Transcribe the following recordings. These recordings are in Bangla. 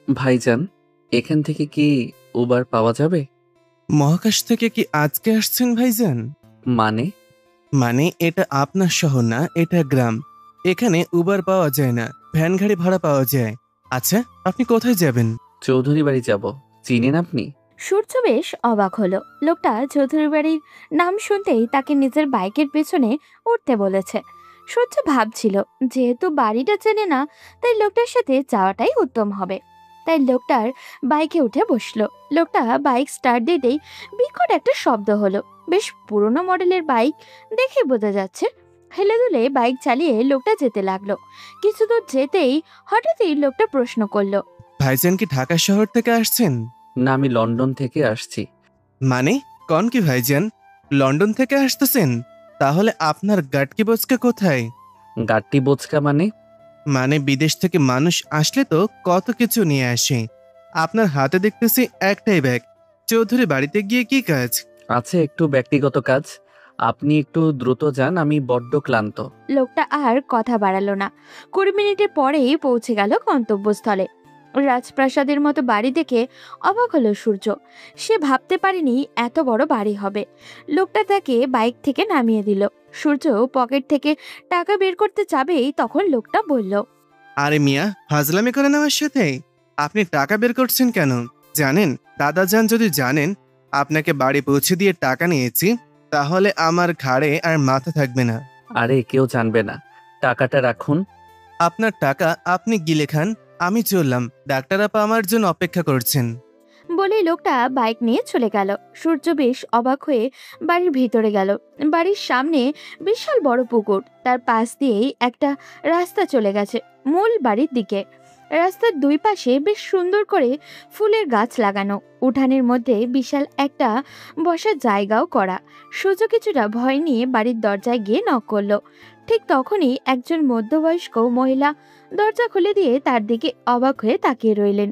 ভাইজান, এখান থেকে কি উবার পাওয়া যাবে? মহাকাশ থেকে কি আজকে আসছেন ভাইজান? মানে? মানে এটা আপনার শহর না, এটা গ্রাম। এখানে উবার পাওয়া যায় না, ভ্যান গাড়ি ভাড়া পাওয়া যায়। আচ্ছা, আপনি কোথায় যাবেন? চৌধুরী বাড়ি যাব। চিনেন আপনি? সূর্য বেশ অবাক হলো। লোকটা চৌধুরী বাড়ির নাম শুনতেই তাকে নিজের বাইকের পেছনে উঠতে বলেছে। সূর্য ভাবছিল, যেহেতু বাড়িটা চেনে না, তাই লোকটার সাথে যাওয়াটাই উত্তম হবে। তাই লোকটার বাইকে উঠে বসলো। লোকটা বাইক স্টার্ট দিতেই বিকট একটা শব্দ হলো। বেশ পুরনো মডেলের বাইক, দেখে বোঝা যাচ্ছে। হেলে দুলে বাইক চালিয়ে লোকটা যেতে লাগলো। কিছু দূর যেতেই হঠাৎই লোকটা প্রশ্ন করলো, ভাইজান কি ঢাকা শহর থেকে আসছেন? না, আমি লন্ডন থেকে আসছি। মানে কন কি ভাইজান, লন্ডন থেকে আসতেছেন? তাহলে আপনার গাটকি বচকা কোথায়? গাট্টি বোচকা মানে? মানে বিদেশ থেকে মানুষ আসলে তো কত কিছু নিয়ে আসে। আপনার হাতে দেখতেছি একটাই ব্যাগ। চৌধুরী বাড়িতে গিয়ে কি কাজ? আছে একটু ব্যক্তিগত কাজ। আপনি একটু দ্রুত যান, আমি বড্ড ক্লান্ত। লোকটা আর কথা বাড়ালো না। 20 মিনিটের পরেই পৌঁছে গেল গন্তব্যস্থলে। রাজপ্রাসাদের মতো বাড়ি দেখে অবাক হলো সূর্য। সে ভাবতে পারেনি এত বড় বাড়ি হবে। লোকটা তাকে বাইক থেকে নামিয়ে দিল। সূর্য পকেট থেকে টাকা বের করতে যাবেই তখন লোকটা বলল, আরে মিয়া, ফাজলামি করেন আমার সাথে? আপনি টাকা বের করছেন কেন? জানেন, দাদাজান যদি জানেন আপনাকে বাড়ি পৌঁছে দিয়ে টাকা নিয়েছি, তাহলে আমার ঘাড়ে আর মাথা থাকবে না। আরে কেউ জানবে না, টাকাটা রাখুন। আপনার টাকা আপনি গিলে খান, আমি চললাম। ডাক্তার আপা আমার জন্য অপেক্ষা করছেন। বলেই লোকটা বাইক নিয়ে চলে গেল। সূর্য বেশ অবাক হয়ে বাড়ির ভিতরে গেল। বাড়ির সামনে বিশাল বড় পুকুর, তার পাশ দিয়েই একটা রাস্তা চলে গেছে মূল বাড়ির দিকে। রাস্তার দুই পাশে বেশ সুন্দর করে ফুলের গাছ লাগানো। উঠানের মধ্যে বিশাল একটা বসার জায়গাও করা। সূর্য কিছুটা ভয় নিয়ে বাড়ির দরজায় গিয়ে নক করলো। ঠিক তখনই একজন মধ্যবয়স্ক মহিলা দরজা খুলে দিয়ে তার দিকে অবাক হয়ে তাকিয়ে রইলেন।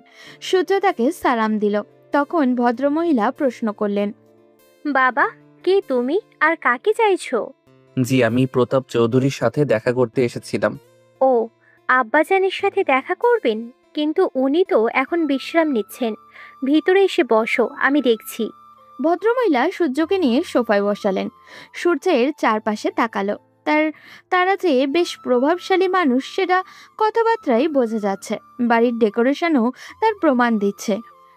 সূর্য তাকে সালাম দিল। তখন ভদ্রমহিলা প্রশ্ন করলেন, বাবা, কে তুমি আর কাকে চাইছো? জি, আমি প্রতাপ চৌধুরীর সাথে দেখা করতে এসেছিলাম। ও, আব্বাজানের সাথে দেখা করবেন? কিন্তু উনি তো এখন বিশ্রাম নিচ্ছেন। ভিতরে এসে বসো, আমি দেখছি। ভদ্রমহিলা সূর্যকে নিয়ে সোফায় বসালেন। সূর্যের চারপাশে তাকালো। তারা যে বেশ প্রভাবশালী মানুষ সেটা কথাবার্তায় বোঝা যাচ্ছে। বাড়ির ডেকোরেশনও তার প্রমাণ দিচ্ছে।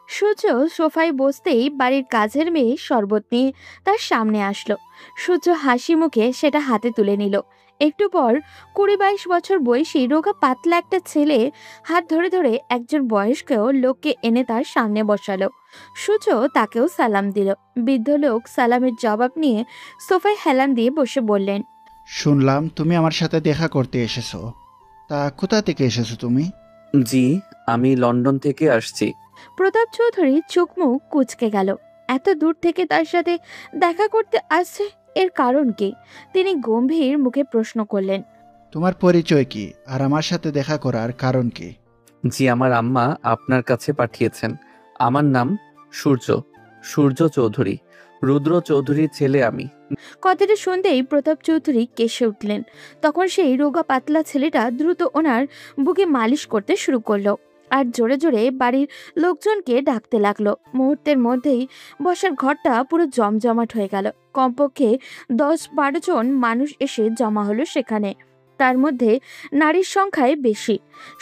সূর্য সোফায় বসতেই বাড়ির কাজের মেয়ে শরবত নিয়ে তার সামনে আসলো। সূর্য হাসি মুখে সেটা হাতে তুলে নিল। একটু পর 20-22 বছর বয়সী রোগা পাতলা একটা ছেলে হাত ধরে ধরে একজন বয়স্ক লোককে এনে তার সামনে বসালো। সূর্য তাকেও সালাম দিল। বৃদ্ধ লোক সালামের জবাব নিয়ে সোফায় হেলান দিয়ে বসে বললেন, শুনলাম তুমি আমার সাথে দেখা করতে এসেছো। তা কোথা থেকে এসেছো তুমি? জি, আমি লন্ডন থেকে আসছি। প্রতাপ চৌধুরী চোখ মুখ কুঁচকে গেল। এত দূর থেকে তার সাথে দেখা করতে আসছে, এর কারণ কি? তিনি গম্ভীর মুখে প্রশ্ন করলেন, তোমার পরিচয় কি আর আমার সাথে দেখা করার কারণ কি? জি, আমার আম্মা আপনার কাছে পাঠিয়েছেন। আমার নাম সূর্য, সূর্য চৌধুরী, রুদ্র চৌধুরীর ছেলে আমি। কথাটা শুনতেই প্রতাপ চৌধুরী কেসে উঠলেন। তখন সেই রোগা পাতলা ছেলেটা দ্রুত ওনার বুকে মালিশ করতে শুরু করলো আর জোরে জোরে বাড়ির লোকজনকে ডাকতে লাগলো। মুহূর্তের মধ্যেই বসার ঘরটা পুরো জমজমাট হয়ে গেল। কমপক্ষে 10-12 জন মানুষ এসে জমা হলো সেখানে। তার মধ্যে নারীর সংখ্যায় বেশি।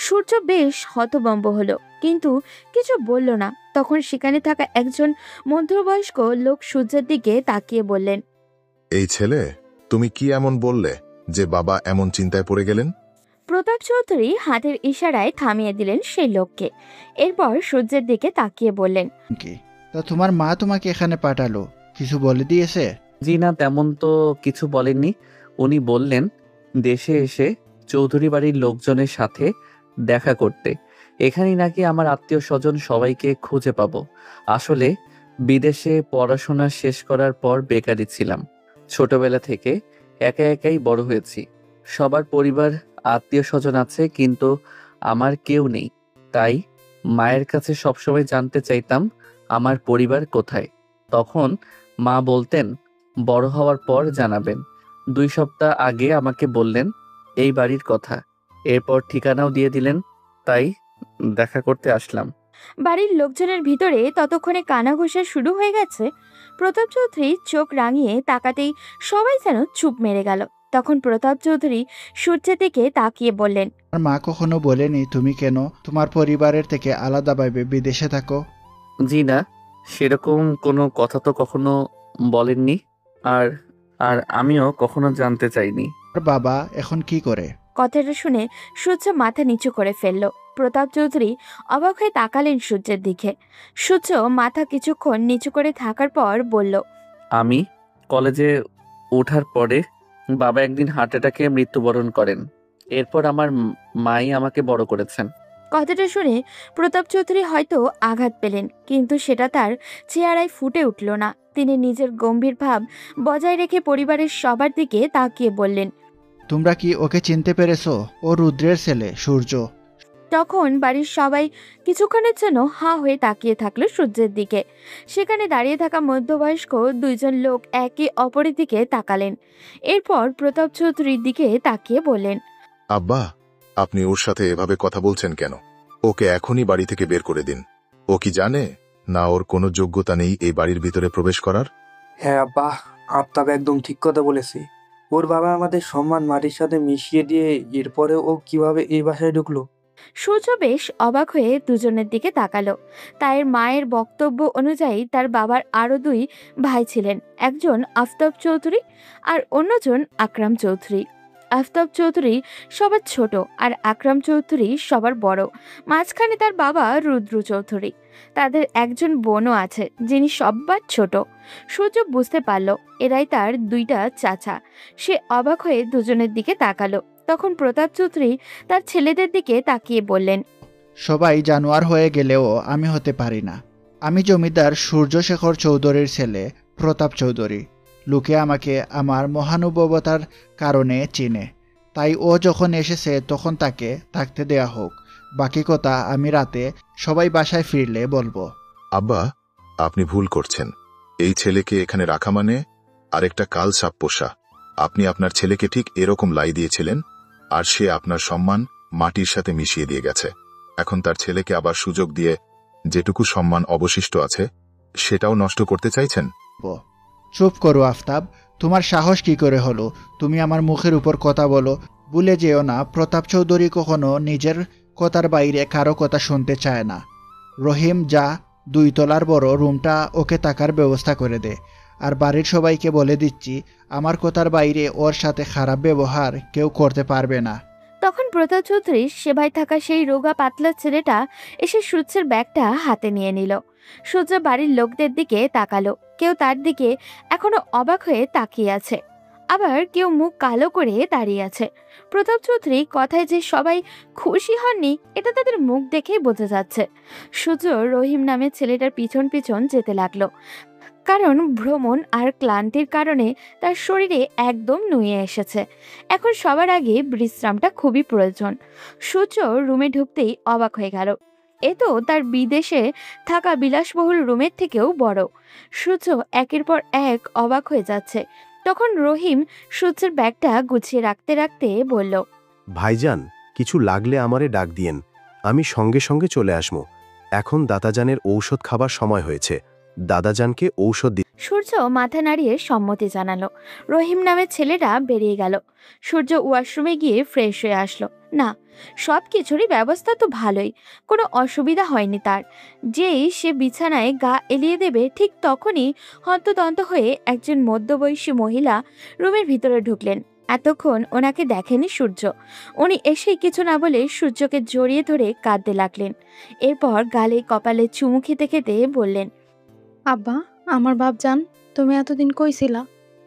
সূর্য বেশ হতভম্ব হলো, কিন্তু কিছু বলল না। তখন সেখানে থাকা একজন মধ্যবয়স্ক লোক সূর্যের দিকে তাকিয়ে বললেন, এই ছেলে, তুমি কি এমন বললে যে বাবা এমন চিন্তায় পড়ে গেলেন? প্রতাপ চৌধুরী হাতের ইশারায় থামিয়ে দিলেন সেই লোককে। এরপর সূর্যের দিকে তাকিয়ে বললেন, কি তা তোমার মা তোমাকে এখানে পাঠালো, কিছু বলে দিয়েছে? জি না, তেমন তো কিছু বলেননি। উনি বললেন দেশে এসে চৌধুরী বাড়ির লোকজনের সাথে দেখা করতে। এখানেই নাকি আমার আত্মীয় স্বজন সবাইকে খুঁজে পাবো। আসলে বিদেশে পড়াশোনা শেষ করার পর বেকারই ছিলাম। ছোটবেলা থেকে একা একাই বড় হয়েছি। সবার পরিবার আত্মীয় স্বজন আছে, কিন্তু আমার কেউ নেই। তাই মায়ের কাছে সবসময় জানতে চাইতাম আমার পরিবার কোথায়। তখন মা বলতেন বড় হওয়ার পর জানাবেন। 2 সপ্তাহ আগে আমাকে বললেন এই বাড়ির কথা। এরপর ঠিকানাও দিয়ে দিলেন। তাই দেখা করতে আসলাম। বাড়ির লোকজনের ভিতরে ততক্ষণে কানাঘুষা শুরু হয়ে গেছে। প্রতাপ চৌধুরী চোখ রাঙিয়ে তাকাতেই সবাই যেন চুপ মেরে গেল। তখন প্রতাপ চৌধুরী সূর্যের দিকে তাকিয়ে বললেন, আমার মা কখনো বলেনি তুমি কেন তোমার পরিবারের থেকে আলাদাভাবে বিদেশে থাকো? জি না, সেরকম কোনো কথা তো কখনো বলেননি। আর আর আমিও কখনো জানতে চাইনি। আর বাবা এখন কি করে? কথাটা শুনে সূর্য মাথা নিচু করে ফেলল। প্রতাপ চৌধুরী অবাক হয়ে তাকালেন সূর্যের দিকে। সূর্য মাথা কিছুক্ষণ নিচু করে থাকার পর বলল, আমি কলেজে ওঠার পরে বাবা একদিন হার্ট অ্যাটাকে মৃত্যুবরণ করেন। এরপর আমার মাই আমাকে বড় করেছেন। কথাটা শুনে প্রতাপ চৌধুরী হয়তো আঘাত পেলেন, কিন্তু সেটা তার চেহারায় ফুটে উঠল না। তিনি নিজের গম্ভীর ভাব বজায় রেখে পরিবারের সবার দিকে তাকিয়ে বললেন, তোমরা কি ওকে চিনতে পেরেছো? ও রুদ্রের ছেলে সূর্য। তখন বাড়ির সবাই কিছুক্ষণের জন্য হাঁ হয়ে তাকিয়ে থাকলো সূর্যের দিকে। সেখানে দাঁড়িয়ে থাকা মধ্যবয়স্ক দুইজন লোক একে অপরের দিকে তাকালেন। এরপর প্রতাপ চৌধুরীর দিকে তাকিয়ে বললেন, আব্বা, আপনি ওর সাথে এভাবে কথা বলছেন কেন? ওকে এখনই বাড়ি থেকে বের করে দিন। ও কি জানে না ওর কোনো যোগ্যতা নেই এই বাড়ির ভিতরে প্রবেশ করার? হ্যাঁ আব্বা, আফতাব একদম ঠিক কথা বলেছে। ওর বাবা আমাদের সম্মান মাটির সাথে মিশিয়ে দিয়ে এরপরে ও কিভাবে এই বাসায় ঢুকলো? সূর্য বেশ অবাক হয়ে দুজনের দিকে তাকালো। তার মায়ের বক্তব্য অনুযায়ী তার বাবার আরো দুই ভাই ছিলেন, একজন আফতাব চৌধুরী আর অন্যজন আকরাম চৌধুরী। আফতাব চৌধুরী সবার ছোট আর আকরাম চৌধুরী সবার বড়। মাঝখানে তার বাবা রুদ্র চৌধুরী। তাদের একজন বোনও আছে যিনি সবার ছোট। সূর্য বুঝতে পারল এরাই তার দুইটা চাচা। সে অবাক হয়ে দুজনের দিকে তাকালো। তখন প্রতাপ চৌধুরী তার ছেলেদের দিকে তাকিয়ে বললেন, সবাই জানোয়ার হয়ে গেলেও আমি হতে পারি না। আমি জমিদার সূর্যশেখর চৌধুরীর ছেলে প্রতাপ চৌধুরী। লোকে আমাকে আমার মহানুভবতার কারণে চিনে, তাই ও যখন এসেছে তখন তাকে থাকতে দেয়া হোক। বাকি কথা আমি রাতে সবাই বাসায় ফিরলে বলবো। আব্বা, আপনি ভুল করছেন। এই ছেলেকে এখানে রাখা মানে আরেকটা কাল সাপ পোষা। আপনি আপনার ছেলেকে ঠিক এরকম লাই দিয়েছিলেন, আর সে আপনার সম্মান মাটির সাথে মিশিয়ে দিয়ে গেছে। এখন তার ছেলেকে আবার সুযোগ দিয়ে যেটুকু সম্মান অবশিষ্ট আছে সেটাও নষ্ট করতে চাইছেন? চুপ করো আফতাব, তোমার সাহস কি করে হলো তুমি আমার মুখের উপর কথা বলো? ভুলে যেও না, প্রতাপ চৌধুরী কখনো নিজের কথার বাইরে কারো কথা শুনতে চায় না। রহিম, যা 2 তলার বড় রুমটা ওকে থাকার ব্যবস্থা করে দে। আর বাড়ির সবাইকে বলে দিচ্ছি, আমার কথার বাইরে ওর সাথে খারাপ ব্যবহার কেউ করতে পারবে না। তখন প্রতাপ চৌধুরীর সেবায় থাকা সেই রোগা পাতলা ছেলেটা এসে সূর্যের ব্যাগটা হাতে নিয়ে নিল। সূর্য বাড়ির লোকদের দিকে তাকালো। কেউ তার দিকে এখনো অবাক হয়ে তাকিয়ে আছে, আবার কেউ মুখ কালো করে দাঁড়িয়ে আছে। প্রতাপ চৌধুরী কথায় যে সবাই খুশি হননি এটা তাদের মুখ দেখেই বোঝা যাচ্ছে। সূর্য রহিম নামের ছেলেটার পিছন পিছন যেতে লাগলো, কারণ ভ্রমণ আর ক্লান্তির কারণে তার শরীরে একদম নুয়ে এসেছে। এখন সবার আগে বিশ্রামটা খুবই প্রয়োজন। সূর্য রুমে ঢুকতেই অবাক হয়ে গেল। এ তো তার বিদেশে থাকা বিলাসবহুল রুমের থেকেও বড়। সূর্য একের পর এক অবাক হয়ে যাচ্ছে। তখন রহিম সূর্যের ব্যাগটা গুছিয়ে রাখতে রাখতে বলল, ভাইজান, কিছু লাগলে আমারে ডাক দিয়েন, আমি সঙ্গে সঙ্গে চলে আসবো। এখন দাদাজানের ঔষধ খাবার সময় হয়েছে, দাদাজানকে ঔষধ দি। সূর্য মাথা নাড়িয়ে সম্মতি জানালো। রহিম নামের ছেলেটা বেরিয়ে গেল। সূর্য ওয়াশরুমে গিয়ে ফ্রেশ হয়ে আসলো। না, সব কিছুরই ব্যবস্থা তো ভালোই, কোনো অসুবিধা হয়নি তার। যেই সে বিছানায় গা এলিয়ে দেবে ঠিক তখনই হন্তদন্ত হয়ে একজন মধ্যবয়সী মহিলা রুমের ভিতরে ঢুকলেন। এতক্ষণ ওনাকে দেখেনি সূর্য। উনি এসেই কিছু না বলে সূর্যকে জড়িয়ে ধরে কাঁদতে লাগলেন। এরপর গালে কপালে চুমু খেতে খেতে বললেন, আব্বা, আমার বাপজান, তুমি এতদিন কই ছিলা?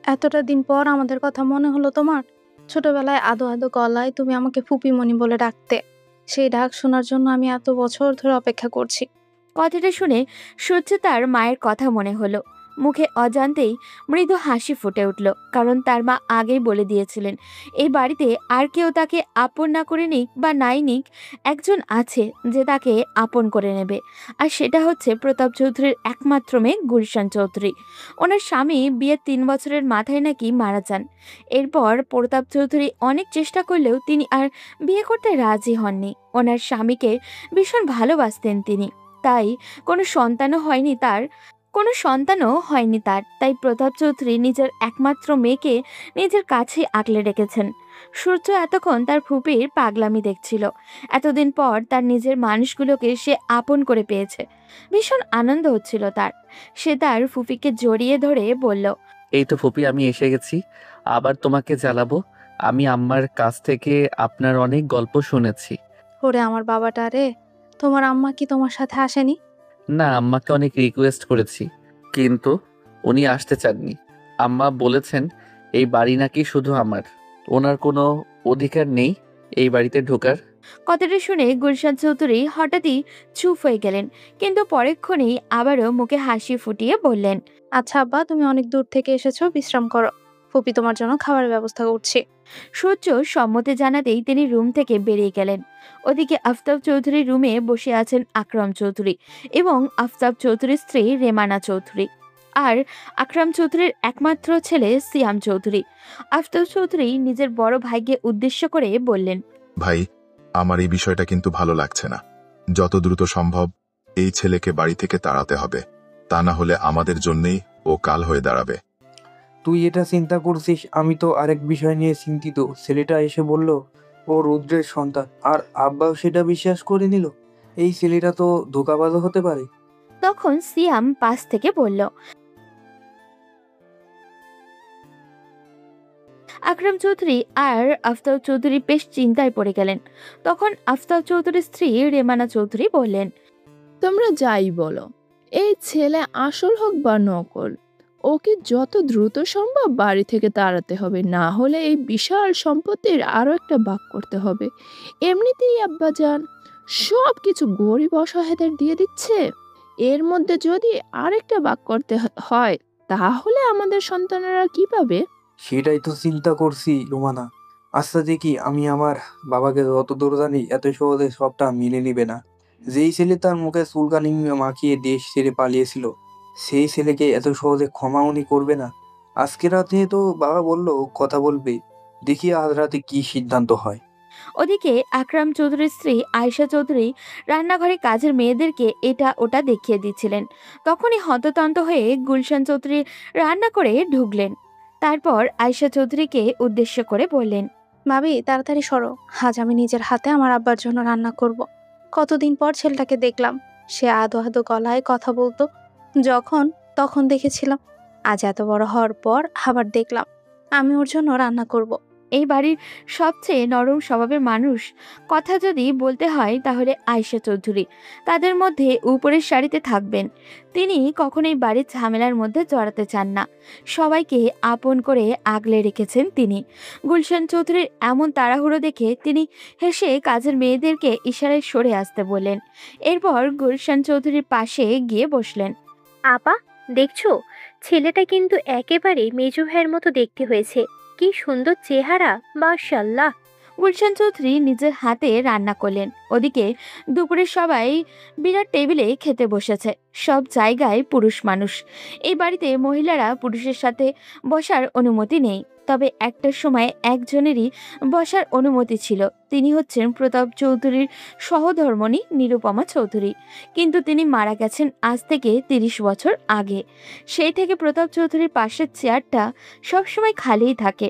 এতটা দিন পর আমাদের কথা মনে হলো তোমার? ছোটবেলায় আদো আদো গলায় তুমি আমাকে ফুপিমণি বলে ডাকতে, সেই ডাক শোনার জন্য আমি এত বছর ধরে অপেক্ষা করছি। কথাটা শুনে সূর্য তার মায়ের কথা মনে হলো। মুখে অজান্তেই মৃদু হাসি ফুটে উঠল, কারণ তার মা আগেই বলে দিয়েছিলেন এই বাড়িতে আর কেউ তাকে আপন না করে নিক বা নাই নিক, একজন আছে যে তাকে আপন করে নেবে। আর সেটা হচ্ছে প্রতাপ চৌধুরীর একমাত্র মেয়ে গুলশান চৌধুরী। ওনার স্বামী বিয়ের 3 বছরের মাথায় নাকি মারা যান। এরপর প্রতাপ চৌধুরী অনেক চেষ্টা করলেও তিনি আর বিয়ে করতে রাজি হননি। ওনার স্বামীকে ভীষণ ভালোবাসতেন তিনি। তাই কোনো সন্তানও হয়নি তার। তাই প্রতাপ চৌধুরী নিজের একমাত্র মেয়েকে নিজের কাছে আগলে রেখেছেন। সূর্য এতক্ষণ তার ফুপির পাগলামি দেখছিল। এতদিন পর তার নিজের মানুষগুলোকে সে আপন করে পেয়েছে। ভীষণ আনন্দ হচ্ছিল তার। সে তার ফুপিকে জড়িয়ে ধরে বলল, এই তো ফুপি, আমি এসে গেছি। আবার তোমাকে জ্বালাবো? আমি আম্মার কাছ থেকে আপনার অনেক গল্প শুনেছি। ওরে আমার বাবাটা রে, তোমার আম্মা কি তোমার সাথে আসেনি? না, আম্মাকে অনেক রিকোয়েস্ট করেছি, কিন্তু উনি আসতে চাননি। আম্মা বলেছেন এই বাড়ি নাকি শুধু আমার, ওনার কোনো অধিকার নেই এই বাড়িতে ঢোকার। কথাটা শুনে গুলশান চৌধুরী হঠাৎই চুপ হয়ে গেলেন, কিন্তু পরেক্ষণেই আবারও মুখে হাসি ফুটিয়ে বললেন, আচ্ছা আব্বা, তুমি অনেক দূর থেকে এসেছো, বিশ্রাম করো। ফুপি তোমার জন্য খাবারের ব্যবস্থা করছি। সূর্য সম্মতি জানাতেই তিনি রুম থেকে বেরিয়ে গেলেন। ওদিকে আফতাব চৌধুরীর রুমে বসে আছেন আকরাম চৌধুরী এবং আফতাব চৌধুরীর স্ত্রী রেমানা চৌধুরী আর আকরাম চৌধুরীর একমাত্র ছেলে সিয়াম চৌধুরী। আফতাব চৌধুরী নিজের বড় ভাইকে উদ্দেশ্য করে বললেন, ভাই, আমার এই বিষয়টা কিন্তু ভালো লাগছে না। যত দ্রুত সম্ভব এই ছেলেকে বাড়ি থেকে তাড়াতে হবে, তা না হলে আমাদের জন্যেই ও কাল হয়ে দাঁড়াবে। তুই এটা চিন্তা করছিস, আমি তো আরেক বিষয় নিয়ে চিন্তিত। ছেলেটা এসে বলল ও রুদ্রের সন্তান, আর আব্বাও সেটা বিশ্বাস করে নিল। এই ছেলেটা তো ধোঁকাবাজও হতে পারে। তখন সিয়াম পাশ থেকে বলল, আকরাম চৌধুরী আর আফতাব চৌধুরী বেশ চিন্তায় পড়ে গেলেন। তখন আফতাব চৌধুরীর স্ত্রী রেমানা চৌধুরী বললেন, তোমরা যাই বলো, এই ছেলে আসল হোক বা নকল, ওকে যত দ্রুত সম্ভব বাড়ি থেকে তাড়াতে হবে, না হলে এই বিশাল সম্পত্তির আরো একটা ভাগ করতে হবে। এমনিতেই আব্বাজান সব কিছু গরিব অসহায়দের দিয়ে দিচ্ছে, এর মধ্যে যদি আরেকটা ভাগ করতে হয় তাহলে আমাদের সন্তানেরা কি পাবে? সেটাই তো চিন্তা করছি রোমানা। আচ্ছা দেখি, আমি আমার বাবাকে যতদূর জানি এত সহজে সবটা মেনে নিবে না। যেই ছেলে তার মুখে চুলকানি মাখিয়ে দেশ ছেড়ে পালিয়েছিল, সেই ছেলেকে এত সহজে ক্ষমা উনি করবে না। আজকে রাতে তো বাবা বললো কথা বলবে, দেখি আজ রাতে কি সিদ্ধান্ত হয়। ওদিকে আকরাম চৌধুরীর স্ত্রী আয়েশা চৌধুরী রান্নাঘরে কাজের মেয়েদেরকে এটা ওটা দেখিয়ে দিচ্ছিলেন। তখনই হন্ততন্ত হয়ে গুলশান চৌধুরী রান্না করে ঢুকলেন। তারপর আয়েশা চৌধুরীকে উদ্দেশ্য করে বললেন, ভাবি তাড়াতাড়ি সরো, আজ আমি নিজের হাতে আমার আব্বার জন্য রান্না করব। কতদিন পর ছেলেটাকে দেখলাম, সে আদো আদো গলায় কথা বলতো। তখন দেখেছিলাম, আজ এত বড় হওয়ার পর আবার দেখলাম। আমি ওর জন্য রান্না করব। এই বাড়ির সবচেয়ে নরম স্বভাবের মানুষ কথা যদি বলতে হয় তাহলে আয়েশা চৌধুরী তাদের মধ্যে উপরের সারিতে থাকবেন। তিনি কখনোই বাড়ির ঝামেলার মধ্যে জড়াতে চান না। সবাইকে আপন করে আগলে রেখেছেন তিনি। গুলশান চৌধুরীর এমন তাড়াহুড়ো দেখে তিনি হেসে কাজের মেয়েদেরকে ইশারায় সরে আসতে বললেন। এরপর গুলশান চৌধুরীর পাশে গিয়ে বসলেন। আপা, দেখছো ছেলেটা কিন্তু একেবারে মেজো ভাইয়ের মতো দেখতে হয়েছে। কি সুন্দর চেহারা, মাশাআল্লাহ। গুলশান চৌধুরী নিজের হাতে রান্না করলেন। ওদিকে দুপুরে সবাই বিরাট টেবিলে খেতে বসেছে। সব জায়গায় পুরুষ মানুষ। এই বাড়িতে মহিলারা পুরুষের সাথে বসার অনুমতি নেই, তবে একটা সময় একজনেরই বসার অনুমতি ছিল। তিনি হচ্ছেন প্রতাপ চৌধুরীর সহধর্মণী নিরুপমা চৌধুরী, কিন্তু তিনি মারা গেছেন আজ থেকে 30 বছর আগে। সেই থেকে প্রতাপ চৌধুরীর পাশের চেয়ারটা সবসময় খালিই থাকে।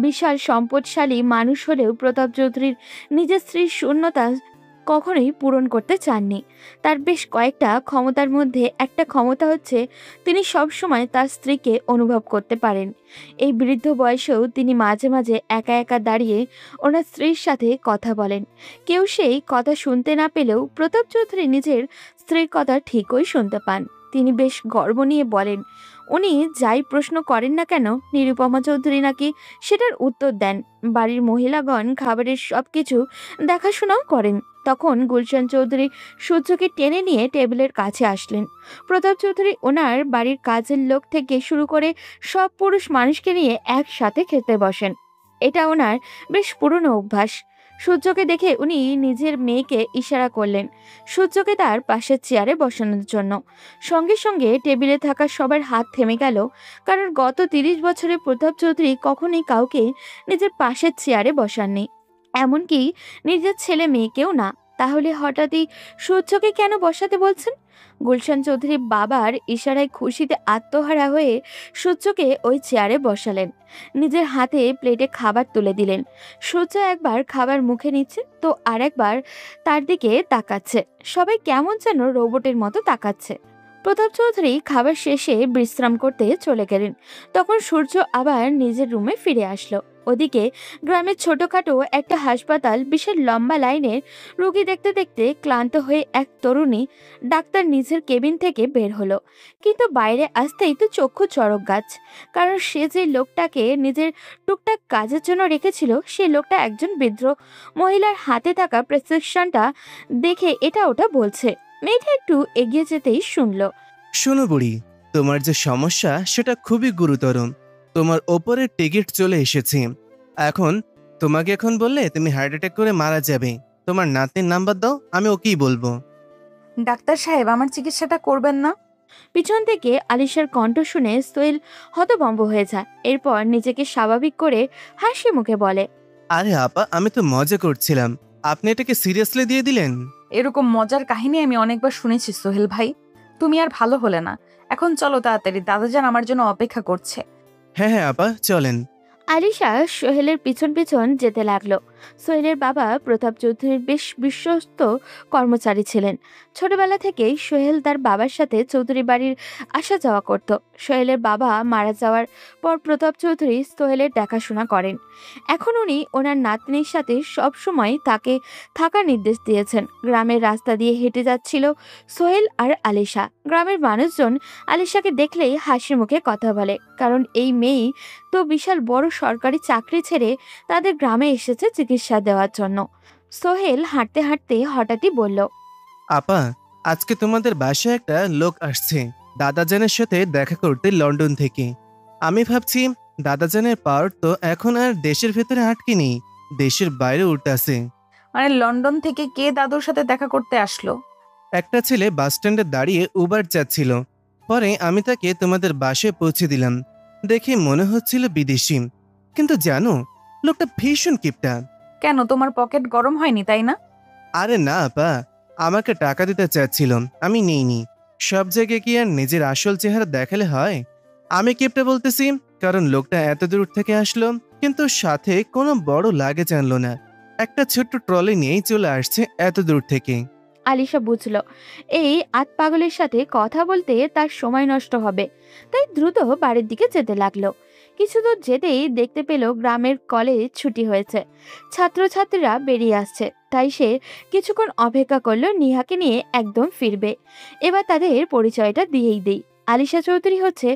বিশাল সম্পদশালী মানুষ হলেও প্রতাপ চৌধুরীর নিজের স্ত্রীর শূন্যতা কখনোই পূরণ করতে চাননি। তার বেশ কয়েকটা ক্ষমতার মধ্যে একটা ক্ষমতা হচ্ছে তিনি সবসময় তার স্ত্রীকে অনুভব করতে পারেন। এই বৃদ্ধ বয়সেও তিনি মাঝে মাঝে একা একা দাঁড়িয়ে ওনার স্ত্রীর সাথে কথা বলেন। কেউ সেই কথা শুনতে না পেলেও প্রতাপ চৌধুরী নিজের স্ত্রীর কথা ঠিকই শুনতে পান। তিনি বেশ গর্ব নিয়ে বলেন, উনি যাই প্রশ্ন করেন না কেন নিরুপমা চৌধুরী নাকি সেটার উত্তর দেন। বাড়ির মহিলাগণ খাবারের সবকিছু দেখাশোনাও করেন। তখন গুলশান চৌধুরী সূর্যকে টেনে নিয়ে টেবিলের কাছে আসলেন। প্রতাপ চৌধুরী ওনার বাড়ির কাজের লোক থেকে শুরু করে সব পুরুষ মানুষকে নিয়ে একসাথে খেতে বসেন। এটা ওনার বেশ পুরনো অভ্যাস। সূর্যকে দেখে উনি নিজের মেয়েকে ইশারা করলেন সূর্যকে তার পাশের চেয়ারে বসানোর জন্য। সঙ্গে সঙ্গে টেবিলে থাকা সবার হাত থেমে গেল, কারণ গত 30 বছরে প্রতাপ চৌধুরী কখনোই কাউকে নিজের পাশের চেয়ারে বসাননি, এমনকি নিজের ছেলে মেয়েকেও না। তাহলে হঠাৎই সূর্যকে কেন বসাতে বলছেন? গুলশান চৌধুরী বাবার ইশারায় খুশিতে আত্মহারা হয়ে সূর্যকে ওই চেয়ারে বসালেন। নিজের হাতে প্লেটে খাবার তুলে দিলেন। সূর্য একবার খাবার মুখে নিচ্ছে তো আরেকবার তার দিকে তাকাচ্ছে। সবাই কেমন যেন রোবটের মতো তাকাচ্ছে। প্রতাপ চৌধুরী খাবার শেষে বিশ্রাম করতে চলে গেলেন। তখন সূর্য আবার নিজের রুমে ফিরে আসলো। ওদিকে গ্রামের ছোটখাটো একটা হাসপাতাল, বিশাল লম্বা লাইনের রোগী দেখতে দেখতে ক্লান্ত হয়ে এক তরুণী ডাক্তার নিজের কেবিন থেকে বের হলো। কিন্তু বাইরে আসতেই তো চক্ষু চড়ক গাছ, কারণ সে যে লোকটাকে নিজের টুকটাক কাজের জন্য রেখেছিল সেই লোকটা একজন বৃদ্ধ মহিলার হাতে থাকা প্রেসক্রিপশনটা দেখে এটা ওটা বলছে। মেয়েটা একটু এগিয়ে যেতেই শুনলো, শোনো বুড়ি, তোমার যে সমস্যা সেটা খুবই গুরুতর। তোমার ওপরের টিকিট চলে এসেছে। তোমাকে এখন বললে তুমি হার্ট অ্যাটাক করে মারা যাবে। তোমার নাতনির নাম্বার দাও, আমি ওকেই বলবো। ডাক্তার সাহেব, আমার চিকিৎসাটা করবেন না? পিছন থেকে আলিশার কণ্ঠ শুনে সোহেল হতভম্ব হয়ে যায়। এরপর নিজেকে স্বাভাবিক করে হাসি মুখে বলে, আরে আপা, আমি তো মজা করছিলাম, আপনি এটাকে সিরিয়াসলি দিয়ে দিলেন। এরকম মজার কাহিনী আমি অনেকবার শুনেছি সোহেল ভাই। তুমি আর ভালো হলে না। এখন চলো তাড়াতাড়ি, দাদাজান আমার জন্য অপেক্ষা করছে। হ্যাঁ হ্যাঁ আপা, চলেন। আলিশা সোহেলের পিছন পিছন যেতে লাগলো। সোহেলের বাবা প্রতাপ চৌধুরীর বেশ বিশ্বস্ত কর্মচারী ছিলেন। ছোটবেলা থেকেই সোহেল তার বাবার সাথে চৌধুরী বাড়ির আসা যাওয়া করত। সোহেলের বাবা মারা যাওয়ার পর প্রতাপ চৌধুরী সোহেলের দেখাশোনা করেন। এখন উনি ওনার নাতনির সাথে সব সময় তাকে থাকার নির্দেশ দিয়েছেন। গ্রামের রাস্তা দিয়ে হেঁটে যাচ্ছিল সোহেল আর আলিশা। গ্রামের মানুষজন আলিশাকে দেখলেই হাসি মুখে কথা বলে, কারণ এই মেয়েই তো বিশাল বড় সরকারি চাকরি ছেড়ে তাদের গ্রামে এসেছে চিকিৎসা দেওয়ার জন্য। সোহেল হাঁটতে হাঁটতে হঠাৎই বলল, আপা, আজকে তোমাদের বাসায় একটা লোক আসছে দাদাজানের সাথে দেখা করতে লন্ডন থেকে। আমি ভাবছি দাদাজানের পাওয়ার তো এখন আর দেশের ভেতরে আটকে নেই, দেশের বাইরে উঠতেছে। মানে লন্ডন থেকে কে দাদুর সাথে দেখা করতে আসলো? একটা ছেলে বাস স্ট্যান্ডে দাঁড়িয়ে উবার যাচ্ছিল। পরে আমি তাকে তোমাদের বাসায় পৌঁছে দিলাম। দেখে মনে হচ্ছিল বিদেশি, কিন্তু জানো লোকটা ভীষণ কিপটা। কেন, তোমার পকেট গরম হয়নি তাই না? আরে না আপা, আমাকে টাকা দিতে চাচ্ছিল, আমি নেইনি। সব জায়গায় কি আর নিজের আসল চেহারা দেখালে হয়? আমি কিপটা বলতেছি কারণ লোকটা এত দূর থেকে আসলো, কিন্তু সাথে কোনো বড় লাগেজ আনলো না। একটা ছোট্ট ট্রলি নিয়েই চলে আসছে এত দূর থেকে। আলিশা বুঝল এই আত পাগলের সাথে কথা বলতে তার সময় নষ্ট হবে, তাই দ্রুত বাড়ির দিকে যেতে লাগলো। কিছু দূর যেতেই দেখতে পেল গ্রামের কলেজ ছুটি হয়েছে, ছাত্রছাত্রীরা বেরিয়ে আসছে। তাই সে কিছুক্ষণ অপেক্ষা করলো নিহাকে নিয়ে একদম ফিরবে। এবার তাদের পরিচয়টা দিয়েই দেই। আলিশা চৌধুরী হচ্ছে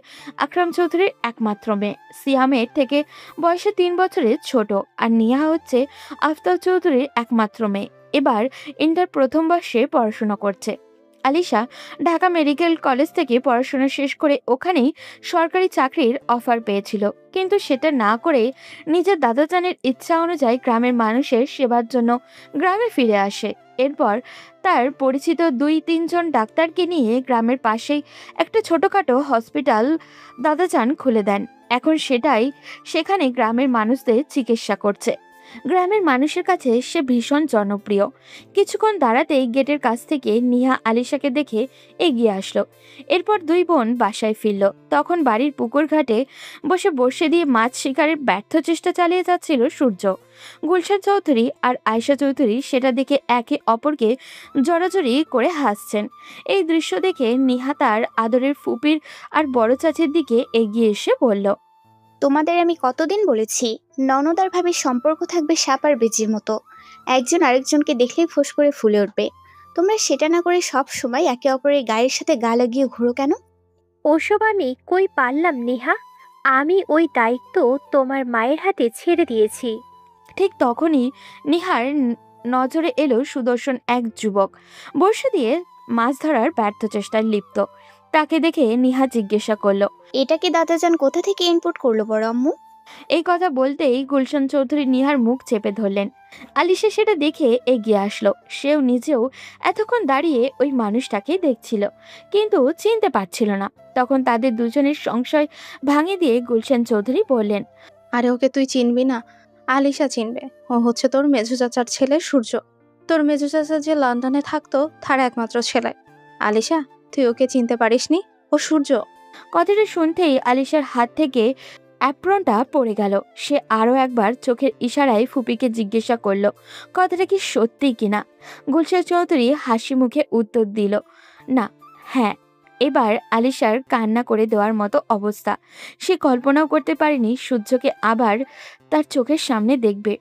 আকরাম চৌধুরীর একমাত্র মেয়ে। সিয়ামের থেকে বয়সে 3 বছরের ছোট। আর নিহা হচ্ছে আফতাব চৌধুরীর একমাত্র মেয়ে। এবার ইন্টার প্রথম বর্ষে পড়াশোনা করছে। আলিশা ঢাকা মেডিকেল কলেজ থেকে পড়াশোনা শেষ করে ওখানেই সরকারি চাকরির অফার পেয়েছিল, কিন্তু সেটা না করে নিজের দাদাজানের ইচ্ছা অনুযায়ী গ্রামের মানুষের সেবার জন্য গ্রামে ফিরে আসে। এরপর তার পরিচিত 2-3 জন ডাক্তারকে নিয়ে গ্রামের পাশেই একটা ছোটখাটো হসপিটাল দাদাজান খুলে দেন। এখন সেখানে গ্রামের মানুষদের চিকিৎসা করছে। গ্রামের মানুষের কাছে সে ভীষণ জনপ্রিয়। কিছুক্ষণ দাঁড়াতেই গেটের কাছ থেকে নিহা আলিশাকে দেখে এগিয়ে আসলো। এরপর 2 বোন বাসায় ফিরল। তখন বাড়ির পুকুর ঘাটে বসে দিয়ে মাছ শিকারের ব্যর্থ চেষ্টা চালিয়ে যাচ্ছিল সূর্য। গুলশান চৌধুরী আর আয়েশা চৌধুরী সেটা দেখে একে অপরকে জড়াজড়ি করে হাসছেন। এই দৃশ্য দেখে নিহা তার আদরের ফুপির আর বড় চাচির দিকে এগিয়ে এসে বলল, তোমাদের আমি কতদিন বলেছি ননদ আর ভাবির সম্পর্ক থাকবে সাপ আর বেজির মতো, একজন আরেকজনকে দেখলেই ফোঁস করে ফুলে উঠবে। তোমরা সেটা না করে সব সময় একে অপরের গায়ের সাথে গা লাগিয়ে ঘুরো কেন? ওসব আমি কই পারলাম নেহা, আমি ওই দায়িত্ব তোমার মায়ের হাতে ছেড়ে দিয়েছি। ঠিক তখনই নিহার নজরে এলো সুদর্শন এক যুবক বর্ষা দিয়ে মাছ ধরার ব্যর্থ চেষ্টায় লিপ্ত। তাকে দেখে নিহা জিজ্ঞাসা করলো, এটা কি দাদাজান কোথা থেকে ইনপুট করলো বড় আম্মু? এই কথা বলতেই গুলশান চৌধুরী নিহার মুখ চেপে ধরলেন। আলিশা সেটা দেখে এগিয়ে আসলো। সেও নিজেও এতক্ষণ দাঁড়িয়ে ওই মানুষটাকে দেখছিল, কিন্তু চিনতে পারছিল না। তখন তাদের দুজনের সংশয় ভাঙিয়ে দিয়ে গুলশান চৌধুরী বললেন, আরে ওকে তুই চিনবি না? আলিশা চিনবে, ও হচ্ছে তোর মেজো চাচার ছেলে সূর্য। তোর মেজো চাচা যে লন্ডনে থাকতো তার একমাত্র ছেলে। আলিশা, তুই ওকে চিনতে পারিসনি? ও সূর্য। কথাটা শুনতেই আলিশার হাত থেকে অ্যাপ্রনটা পড়ে গেল। সে আরো একবার চোখের ইশারায় ফুপিকে জিজ্ঞাসা করলো কথাটা কি সত্যি কিনা। গুলশান চৌধুরী হাসি মুখে উত্তর দিল, না, হ্যাঁ। এবার আলিশার কান্না করে দেওয়ার মতো অবস্থা। সে কল্পনাও করতে পারেনি সূর্যকে আবার তার চোখের সামনে দেখবে।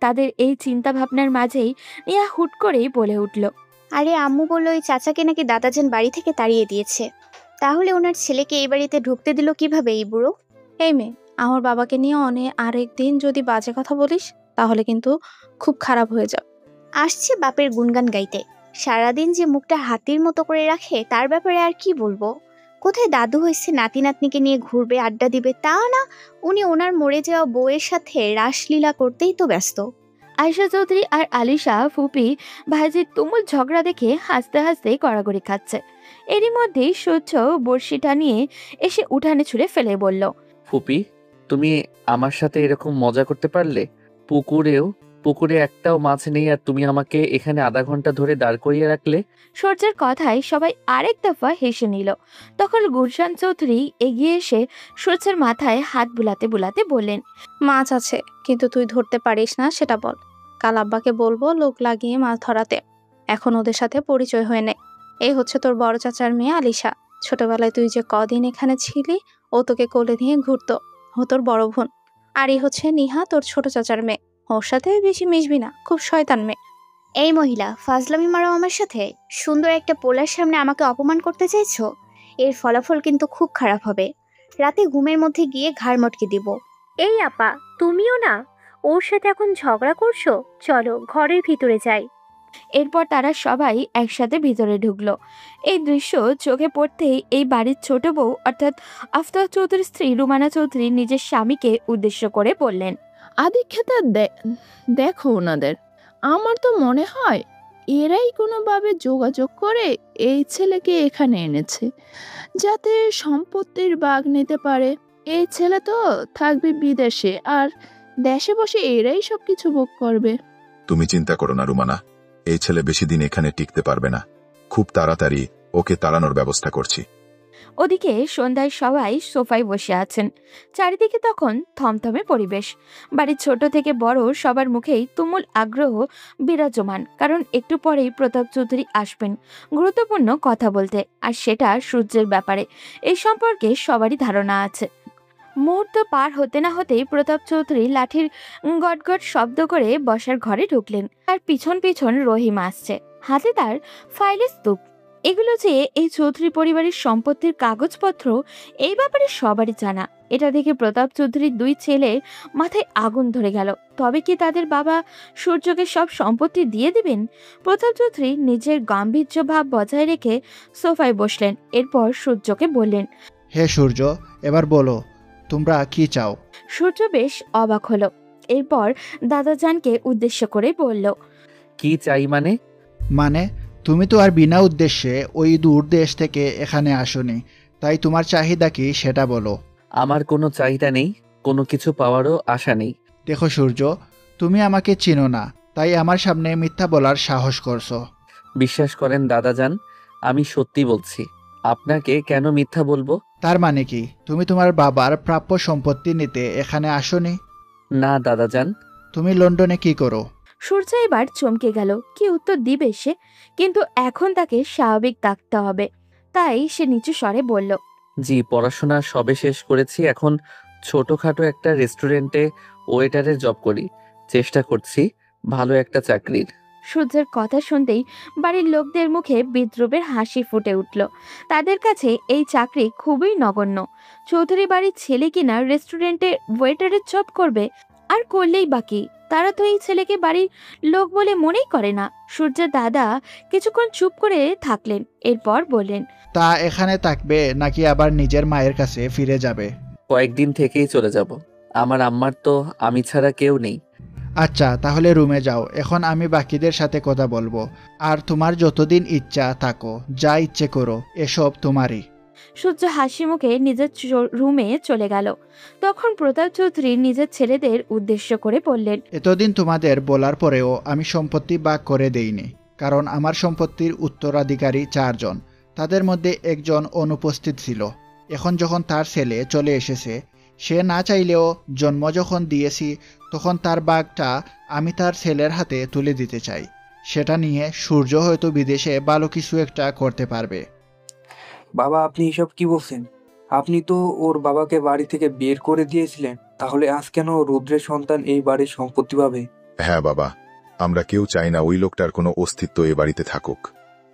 তাদের এই চিন্তা ভাবনার মাঝেই নিয়া হুট করেই বলে উঠল, আরে আম্মু বললো ওই চাচাকে নাকি দাদাজান বাড়ি থেকে তাড়িয়ে দিয়েছে। তাহলে ওনার ছেলেকে এই বাড়িতে ঢুকতে দিল কিভাবে এই বুড়ো? এই মেয়ে, আমার বাবাকে নিয়ে আরেকদিন যদি বাজে কথা বলিস তাহলে কিন্তু খুব খারাপ হয়ে যাবে। আসছে বাপের গুনগান গাইতে, সারাদিন যে মুখটা হাতির মতো করে রাখে তার ব্যাপারে আর কি বলবো। কোথায় দাদু হয়েছে নাতি নাতনিকে নিয়ে ঘুরবে, আড্ডা দিবে, তা না, উনি ওনার মরে যাওয়া বউয়ের সাথে রাসলীলা করতেই তো ব্যস্ত। আয়েশা চৌধুরী আর আলিশা ফুপি ভাইজির তুমুল ঝগড়া দেখে হাসতে হাসতে গড়াগড়ি খাচ্ছে। এরই মধ্যেই সূর্য বড়শিটা নিয়ে এসে উঠানে ছুঁড়ে ফেলে বলল, ফুপি, তুমি আমার সাথে এরকম মজা করতে পারলে? পুকুরে একটাও মাছ নেই আর তুমি আমাকে এখানে আধা ঘন্টা ধরে দাঁড় করিয়ে রাখলে। সূর্যের কথায় সবাই আরেক দফা হেসে নিল। তখন গুলশান চৌধুরী এগিয়ে এসে সূর্যের মাথায় হাত বুলাতে বুলাতে বললেন, মাছ আছে, কিন্তু তুই ধরতে পারিস না সেটা বল। কাল আব্বাকে বলবো লোক লাগিয়ে মাছ ধরাতে। এখন ওদের সাথে পরিচয় হয়ে নে। এই হচ্ছে তোর বড় চাচার মেয়ে আলিশা। ছোটবেলায় তুই যে কদিন এখানে ছিলি ও তোকে কোলে নিয়ে ঘুরতো, ও তোর বড় বোন। আর এই হচ্ছে নিহা, তোর ছোট চাচার মেয়ে। ওর সাথে বেশি মিশবি না, খুব শয়তান মেয়ে। এই মহিলা, ফাজলামি মারো আমার সাথে? সুন্দর একটা পোলার সামনে আমাকে অপমান করতে চাইছো? এর ফলাফল কিন্তু খুব খারাপ হবে। রাতে ঘুমের মধ্যে গিয়ে ঘাড় মটকে দিব। এই আপা, তুমিও না ওর সাথে এখন ঝগড়া করছো? চলো ঘরের ভিতরে যাই। এরপর তারা সবাই একসাথে ভিতরে ঢুকলো। এই দৃশ্য চোখে পড়তেই এই বাড়ির ছোট বউ অর্থাৎ আফতাব চৌধুরীর স্ত্রী রুমানা চৌধুরী নিজের স্বামীকে উদ্দেশ্য করে বললেন, আদিক্ষেতা দেখো ওনাদের। আমার তো মনে হয় এরাই কোনোভাবে যোগাযোগ করে এই ছেলেকে এখানে এনেছে যাতে সম্পত্তির ভাগ নিতে পারে। এই ছেলে তো থাকবে বিদেশে আর দেশে বসে এরাই সবকিছু ভোগ করবে। তুমি চিন্তা করো না রুমানা, এই ছেলে বেশি দিন এখানে টিকতে পারবে না। খুব তাড়াতাড়ি ওকে তাড়ানোর ব্যবস্থা করছি। ওদিকে সন্ধ্যায় সবাই সোফায় বসে আছেন। চারিদিকে তখন থমথমে পরিবেশ। বাড়ির ছোট থেকে বড় সবার মুখেই তুমুল আগ্রহ বিরাজমান, কারণ একটু পরেই প্রতাপ চৌধুরী আসবেন গুরুত্বপূর্ণ কথা বলতে, আর সেটা সূর্যের ব্যাপারে। এই সম্পর্কে সবারই ধারণা আছে। মুহূর্ত পার হতে না হতেই প্রতাপ চৌধুরী লাঠির গটগট শব্দ করে বসার ঘরে ঢুকলেন। আর পিছন পিছন রহিম আসছে, হাতে তার ফাইলের স্তূপ। এগুলো যে এই চৌধুরী পরিবারের সম্পত্তির কাগজপত্র, এই ব্যাপারে সবারই জানা। এটা দেখে প্রতাপ চৌধুরীর দুই ছেলে মাথায় আগুন ধরে গেল। তবে কি তাদের বাবা সূর্যকে সব সম্পত্তি দিয়ে দিবেন? প্রতাপ চৌধুরী নিজের গাম্ভীর্য ভাব বজায় রেখে সোফায় বসলেন। এরপর সূর্যকে বললেন, হে সূর্য, এবার বলো তোমরা কি চাও? সূর্য বেশ অবাক হলো। এরপর দাদাজানকে উদ্দেশ্য করে বলল, কি চাই মানে? মানে তুমি তো আর বিনা উদ্দেশ্যে ওই দূর দেশ থেকে এখানে আসোনি, তাই তোমার চাহিদা কি সেটা বলো। আমার কোনো চাহিদা নেই, কোনো কিছু পাওয়ারও আশা নেই। দেখো সূর্য, তুমি আমাকে চিনো না, তাই আমার সামনে মিথ্যা বলার সাহস করছো। বিশ্বাস করেন দাদাজান, আমি সত্যি বলছি। আপনাকে কেন মিথ্যা বলবো? তার মানে কি তুমি তোমার বাবার প্রাপ্য সম্পত্তি নিতে এখানে আসোনি? না দাদাজান। তুমি লন্ডনে কি করো? সূর্য এবার চমকে গেল। কি উত্তর দিবে সে? কিন্তু এখন তাকে স্বাভাবিক থাকতে হবে, তাই সে নিচু স্বরে বলল, জি, পড়াশোনা সবে শেষ করেছি। এখন ছোটখাটো একটা রেস্টুরেন্টে ওয়েটারের জব করি। চেষ্টা করছি ভালো একটা চাকরির। সূর্যের কথা শুনতেই বাড়ির লোকদের মুখে বিদ্রুপের হাসি ফুটে উঠল। তাদের কাছে এই চাকরি খুবই নগণ্য। চৌধুরী বাড়ির ছেলে কিনা রেস্টুরেন্টে ওয়েটারের জব করবে, আর করলেই বাকি। তারা তো এই ছেলেকে বাড়ির লোক বলে মনেই করে না। সূর্যের দাদা কিছুক্ষণ চুপ করে থাকলেন, এরপর বললেন, তা এখানে থাকবে নাকি আবার নিজের মায়ের কাছে ফিরে যাবে? কয়েকদিন থেকেই চলে যাব। আমার আম্মার তো আমি ছাড়া কেউ নেই। আচ্ছা, তাহলে রুমে যাও, এখন আমি বাকিদের সাথে কথা বলবো। আর তোমার যতদিন ইচ্ছা থাকো, যা ইচ্ছে করো, এসব তোমারই। সূর্য হাসি মুখে নিজের রুমে চলে গেল। তখন প্রতাপ চৌধুরী নিজের ছেলেদের উদ্দেশ্য করে বললেন, এতদিন তোমাদের বলার পরেও আমি সম্পত্তি ভাগ করে দেইনি, কারণ আমার সম্পত্তির উত্তরাধিকারী 4 জন, তাদের মধ্যে একজন অনুপস্থিত ছিল। এখন যখন তার ছেলে চলে এসেছে, সে না চাইলেও জন্ম যখন দিয়েছি তখন তার ভাগটা আমি তার ছেলের হাতে তুলে দিতে চাই। সেটা নিয়ে সূর্য হয়তো বিদেশে ভালো কিছু একটা করতে পারবে। বাবা, আপনি এসব কি বলছেন? আপনি তো ওর বাবাকে বাড়ি থেকে বের করে দিয়েছিলেন, তাহলে আজ কেন রুদ্রের সন্তান এই বাড়ির সম্পত্তি পাবে? হ্যাঁ বাবা, আমরা কেউ চাই না ওই লোকটার কোনো অস্তিত্ব এ বাড়িতে থাকুক।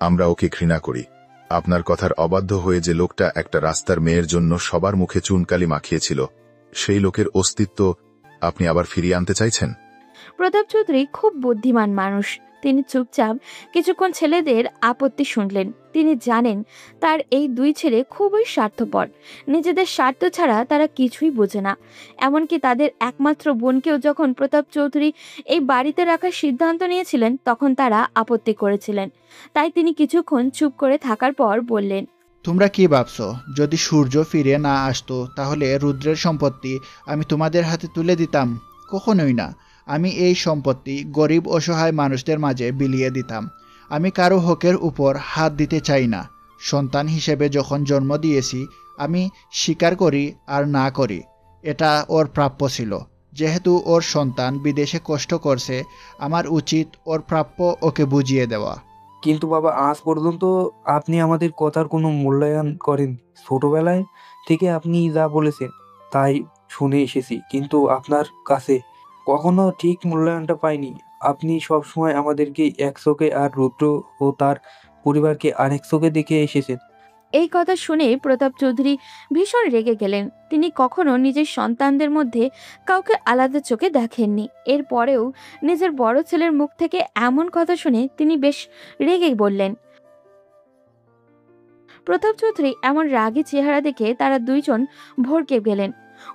আমরা ওকে ঘৃণা করি। আপনার কথার অবাধ্য হয়ে যে লোকটা একটা রাস্তার মেয়ের জন্য সবার মুখে চুনকালি মাখিয়েছিল, সেই লোকের অস্তিত্ব আপনি আবার ফিরিয়ে আনতে চাইছেন? প্রতাপ চৌধুরী খুব বুদ্ধিমান মানুষ। তিনি চুপচাপ কিছুক্ষণ ছেলেদের আপত্তি শুনলেন। তিনি জানেন তার এই 2 ছেলে খুবই স্বার্থপর। নিজেদের স্বার্থ ছাড়া তারা কিছুই বোঝে না। এমনকি তাদের একমাত্র বোনকেও যখন প্রতাপ চৌধুরী এই বাড়িতে রাখার সিদ্ধান্ত নিয়েছিলেন, তখন তারা আপত্তি করেছিলেন। তাই তিনি কিছুক্ষণ চুপ করে থাকার পর বললেন, তোমরা কি ভাবছো, যদি সূর্য ফিরে না আসতো তাহলে রুদ্রের সম্পত্তি আমি তোমাদের হাতে তুলে দিতাম? কখনোই না। আমি এই সম্পত্তি গরিব অসহায় মানুষদের মাঝে বিলিয়ে দিতাম। আমি কারো হকের উপর হাত দিতে চাই না। সন্তান হিসেবে যখন জন্ম দিয়েছি, আমি স্বীকার করি আর না করি, এটা ওর প্রাপ্য ছিল। যেহেতু ওর সন্তান বিদেশে কষ্ট করছে, আমার উচিত ওর প্রাপ্য ওকে বুঝিয়ে দেওয়া। কিন্তু বাবা, আজ পর্যন্ত আপনি আমাদের কথার কোনো মূল্যায়ন করেন। ছোটবেলায় থেকে আপনি যা বলেছেন তাই শুনে এসেছি, কিন্তু আপনার কাছে কখনো ঠিক মূল্যায়নটা পাইনি। আপনি সবসময় আমাদেরকে এক চোখে আর রুদ্র ও তার পরিবারকে আরেক চোখে দেখে এসেছেন। এই কথা শুনে প্রতাপ চৌধুরী ভীষণ রেগে গেলেন। তিনি কখনো নিজের সন্তানদের মধ্যে কাউকে আলাদা চোখে দেখেননি। এরপরেও নিজের বড় ছেলের মুখ থেকে এমন কথা শুনে তিনি বেশ রেগে বললেন। প্রতাপ চৌধুরী এমন রাগী চেহারা দেখে তারা 2 জন ভড়কে গেলেন।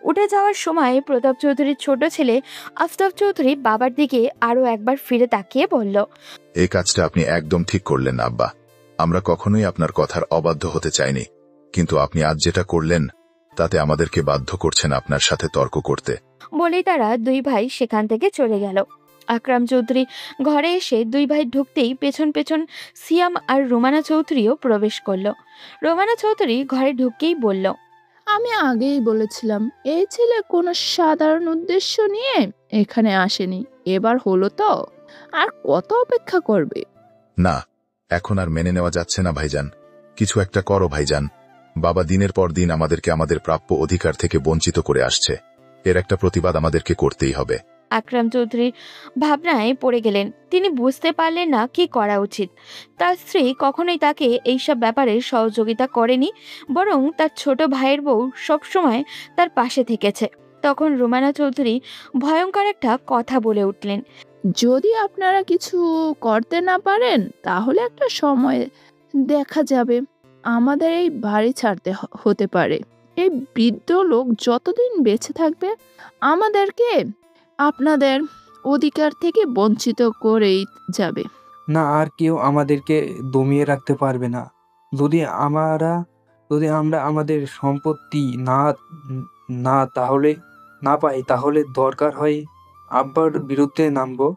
উঠে যাওয়ার সময় প্রতাপ চৌধুরীর ছোট ছেলে আফতাব চৌধুরী বাবার দিকে আরো একবার ফিরে তাকিয়ে বলল, এই কাজটা আপনি একদম ঠিক করলেন আব্বা। আমরা কখনোই আপনার কথার অবাধ্য হতে চাইনি, কিন্তু আপনি আজ যেটা করলেন তাতে আমাদেরকে বাধ্য করছেন আপনার সাথে তর্ক করতে। বলেই তারা 2 ভাই সেখান থেকে চলে গেল। আকরাম চৌধুরী ঘরে এসে 2 ভাই ঢুকতেই পেছন পেছন সিয়াম আর রোমানা চৌধুরীও প্রবেশ করলো। রোমানা চৌধুরী ঘরে ঢুকতেই বলল, আমি আগেই বলেছিলাম এই ছেলে কোনো সাধারণ উদ্দেশ্য নিয়ে এখানে আসেনি। এবার হলো তো, আর কত অপেক্ষা করবে? না, এখন আর মেনে নেওয়া যাচ্ছে না ভাইজান। কিছু একটা করো ভাইজান। বাবা দিনের পর দিন আমাদেরকে আমাদের প্রাপ্য অধিকার থেকে বঞ্চিত করে আসছে। এর একটা প্রতিবাদ আমাদেরকে করতেই হবে। আকরাম চৌধুরী ভাবনায় পড়ে গেলেন। তিনি বুঝতে পারলেন না কি করা উচিত। তার স্ত্রী কখনোই তাকে এইসব ব্যাপারে সহযোগিতা করেনি, বরং তার ছোট ভাইয়ের বউ সবসময় তার পাশে থেকেছে। তখন রোমানা চৌধুরী ভয়ঙ্কর একটা কথা বলে উঠলেন, যদি আপনারা কিছু করতে না পারেন তাহলে একটা সময় দেখা যাবে আমাদের এই বাড়ি ছাড়তে হতে পারে। এই বৃদ্ধ লোক যতদিন বেঁচে থাকবে আমাদেরকে আপনাদের অধিকার থেকে বঞ্চিত করেই যাবে। না, আর কেউ আমাদেরকে দমিয়ে রাখতে পারবে না। যদি আমরা আমাদের সম্পত্তি না পাই, তাহলে দরকার হয় আব্বার বিরুদ্ধে নামবো।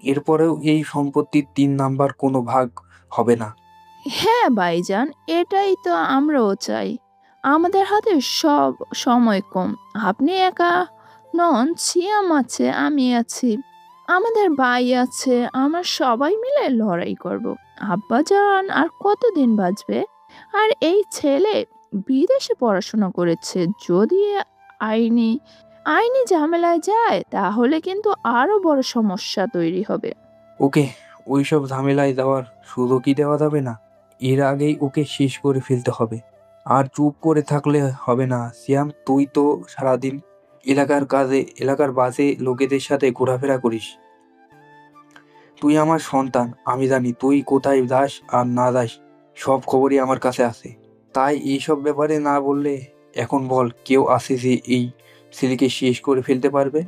এরপরেও এই সম্পত্তির 3 নাম্বার কোনো ভাগ হবে না। হ্যাঁ ভাইজান, এটাই তো আমরাও চাই। আমাদের হাতে সব সময় কম। আপনি একা নন, সিয়াম আছে, আমি আছি, আমাদের ভাই আছে। আমরা সবাই মিলে লড়াই করব। আব্বাজান আর কতদিন বাঁচবে? আর এই ছেলে বিদেশে পড়াশোনা করেছে। যদি আইনি ঝামেলায় যায় তাহলে কিন্তু আরো বড় সমস্যা তৈরি হবে। ওকে ওইসব ঝামেলায় যাওয়ার সুযোগই দেওয়া যাবে না। এর আগেই ওকে শেষ করে ফেলতে হবে। আর চুপ করে থাকলে হবে না। সিয়াম, তুই তো সারাদিন এলাকার বাজে লোকেদের সাথে ঘোরাফেরা করিস। তুই আমার সন্তান। আমি জানি তুই কোথায় যাস আর না যাস, সব খবরই আমার কাছে আছে। তাই এইসব ব্যাপারে না বললে এখন বল, কেউ আছে যে এই ছেলেকে শেষ করে ফেলতে পারবে?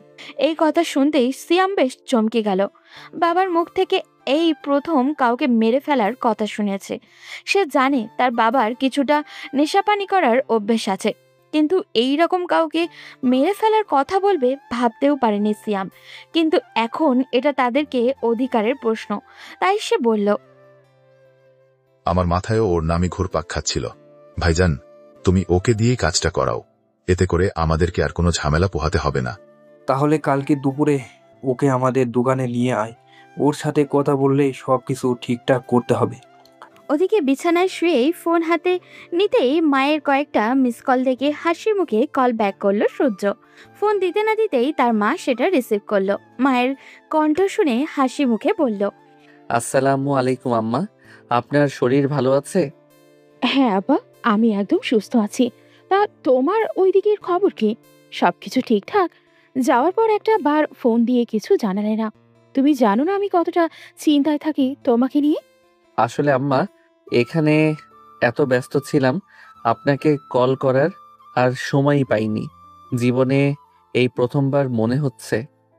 এই কথা শুনতেই সিয়াম বেশ চমকে গেল। বাবার মুখ থেকে এই প্রথম কাউকে মেরে ফেলার কথা শুনেছে। সে জানে তার বাবার কিছুটা নেশাপানি করার অভ্যেস আছে, কিন্তু এই রকম কাউকে মেরে ফেলার কথা বলবে ভাবতেও পারেনি সিয়াম। কিন্তু এখন এটা তাদেরকে অধিকারের প্রশ্ন, তাই সে বলল, আমার মাথায়ও ওর নামই ঘুরপাক খাচ্ছিল। ভাইজান, তুমি ওকে দিয়েই কাজটা করাও, এতে করে আমাদেরকে আর কোনো ঝামেলা পোহাতে হবে না। তাহলে কালকে দুপুরে ওকে আমাদের দোকানে নিয়ে আয়, ওর সাথে কথা বললেই সবকিছু ঠিকঠাক করতে হবে। ওদিকে বিছানায় শুয়েই ফোন হাতে নিতেই মায়ের কয়েকটা মিস কল দেখে হাসি মুখে কল ব্যাক করলো সূর্য। ফোন দিতে না দিতেই তার মা সেটা রিসিভ করলো। মায়ের কণ্ঠ শুনে হাসি মুখে বলল, আসসালামু আলাইকুম আম্মা, আপনার শরীর ভালো আছে? হ্যাঁ আব্বা, আমি একদম সুস্থ আছি। তা তোমার ওই দিকের খবর কি? সবকিছু ঠিকঠাক? যাওয়ার পর একটা বার ফোন দিয়ে কিছু জানালে না। তুমি জানো না আমি কতটা চিন্তায় থাকি তোমাকে নিয়ে। আসলে আম্মা, এখানে এত ব্যস্ত ছিলাম, আপনাকে কল করার আর সময়ই পাইনি। জীবনে এই প্রথমবার মনে হচ্ছে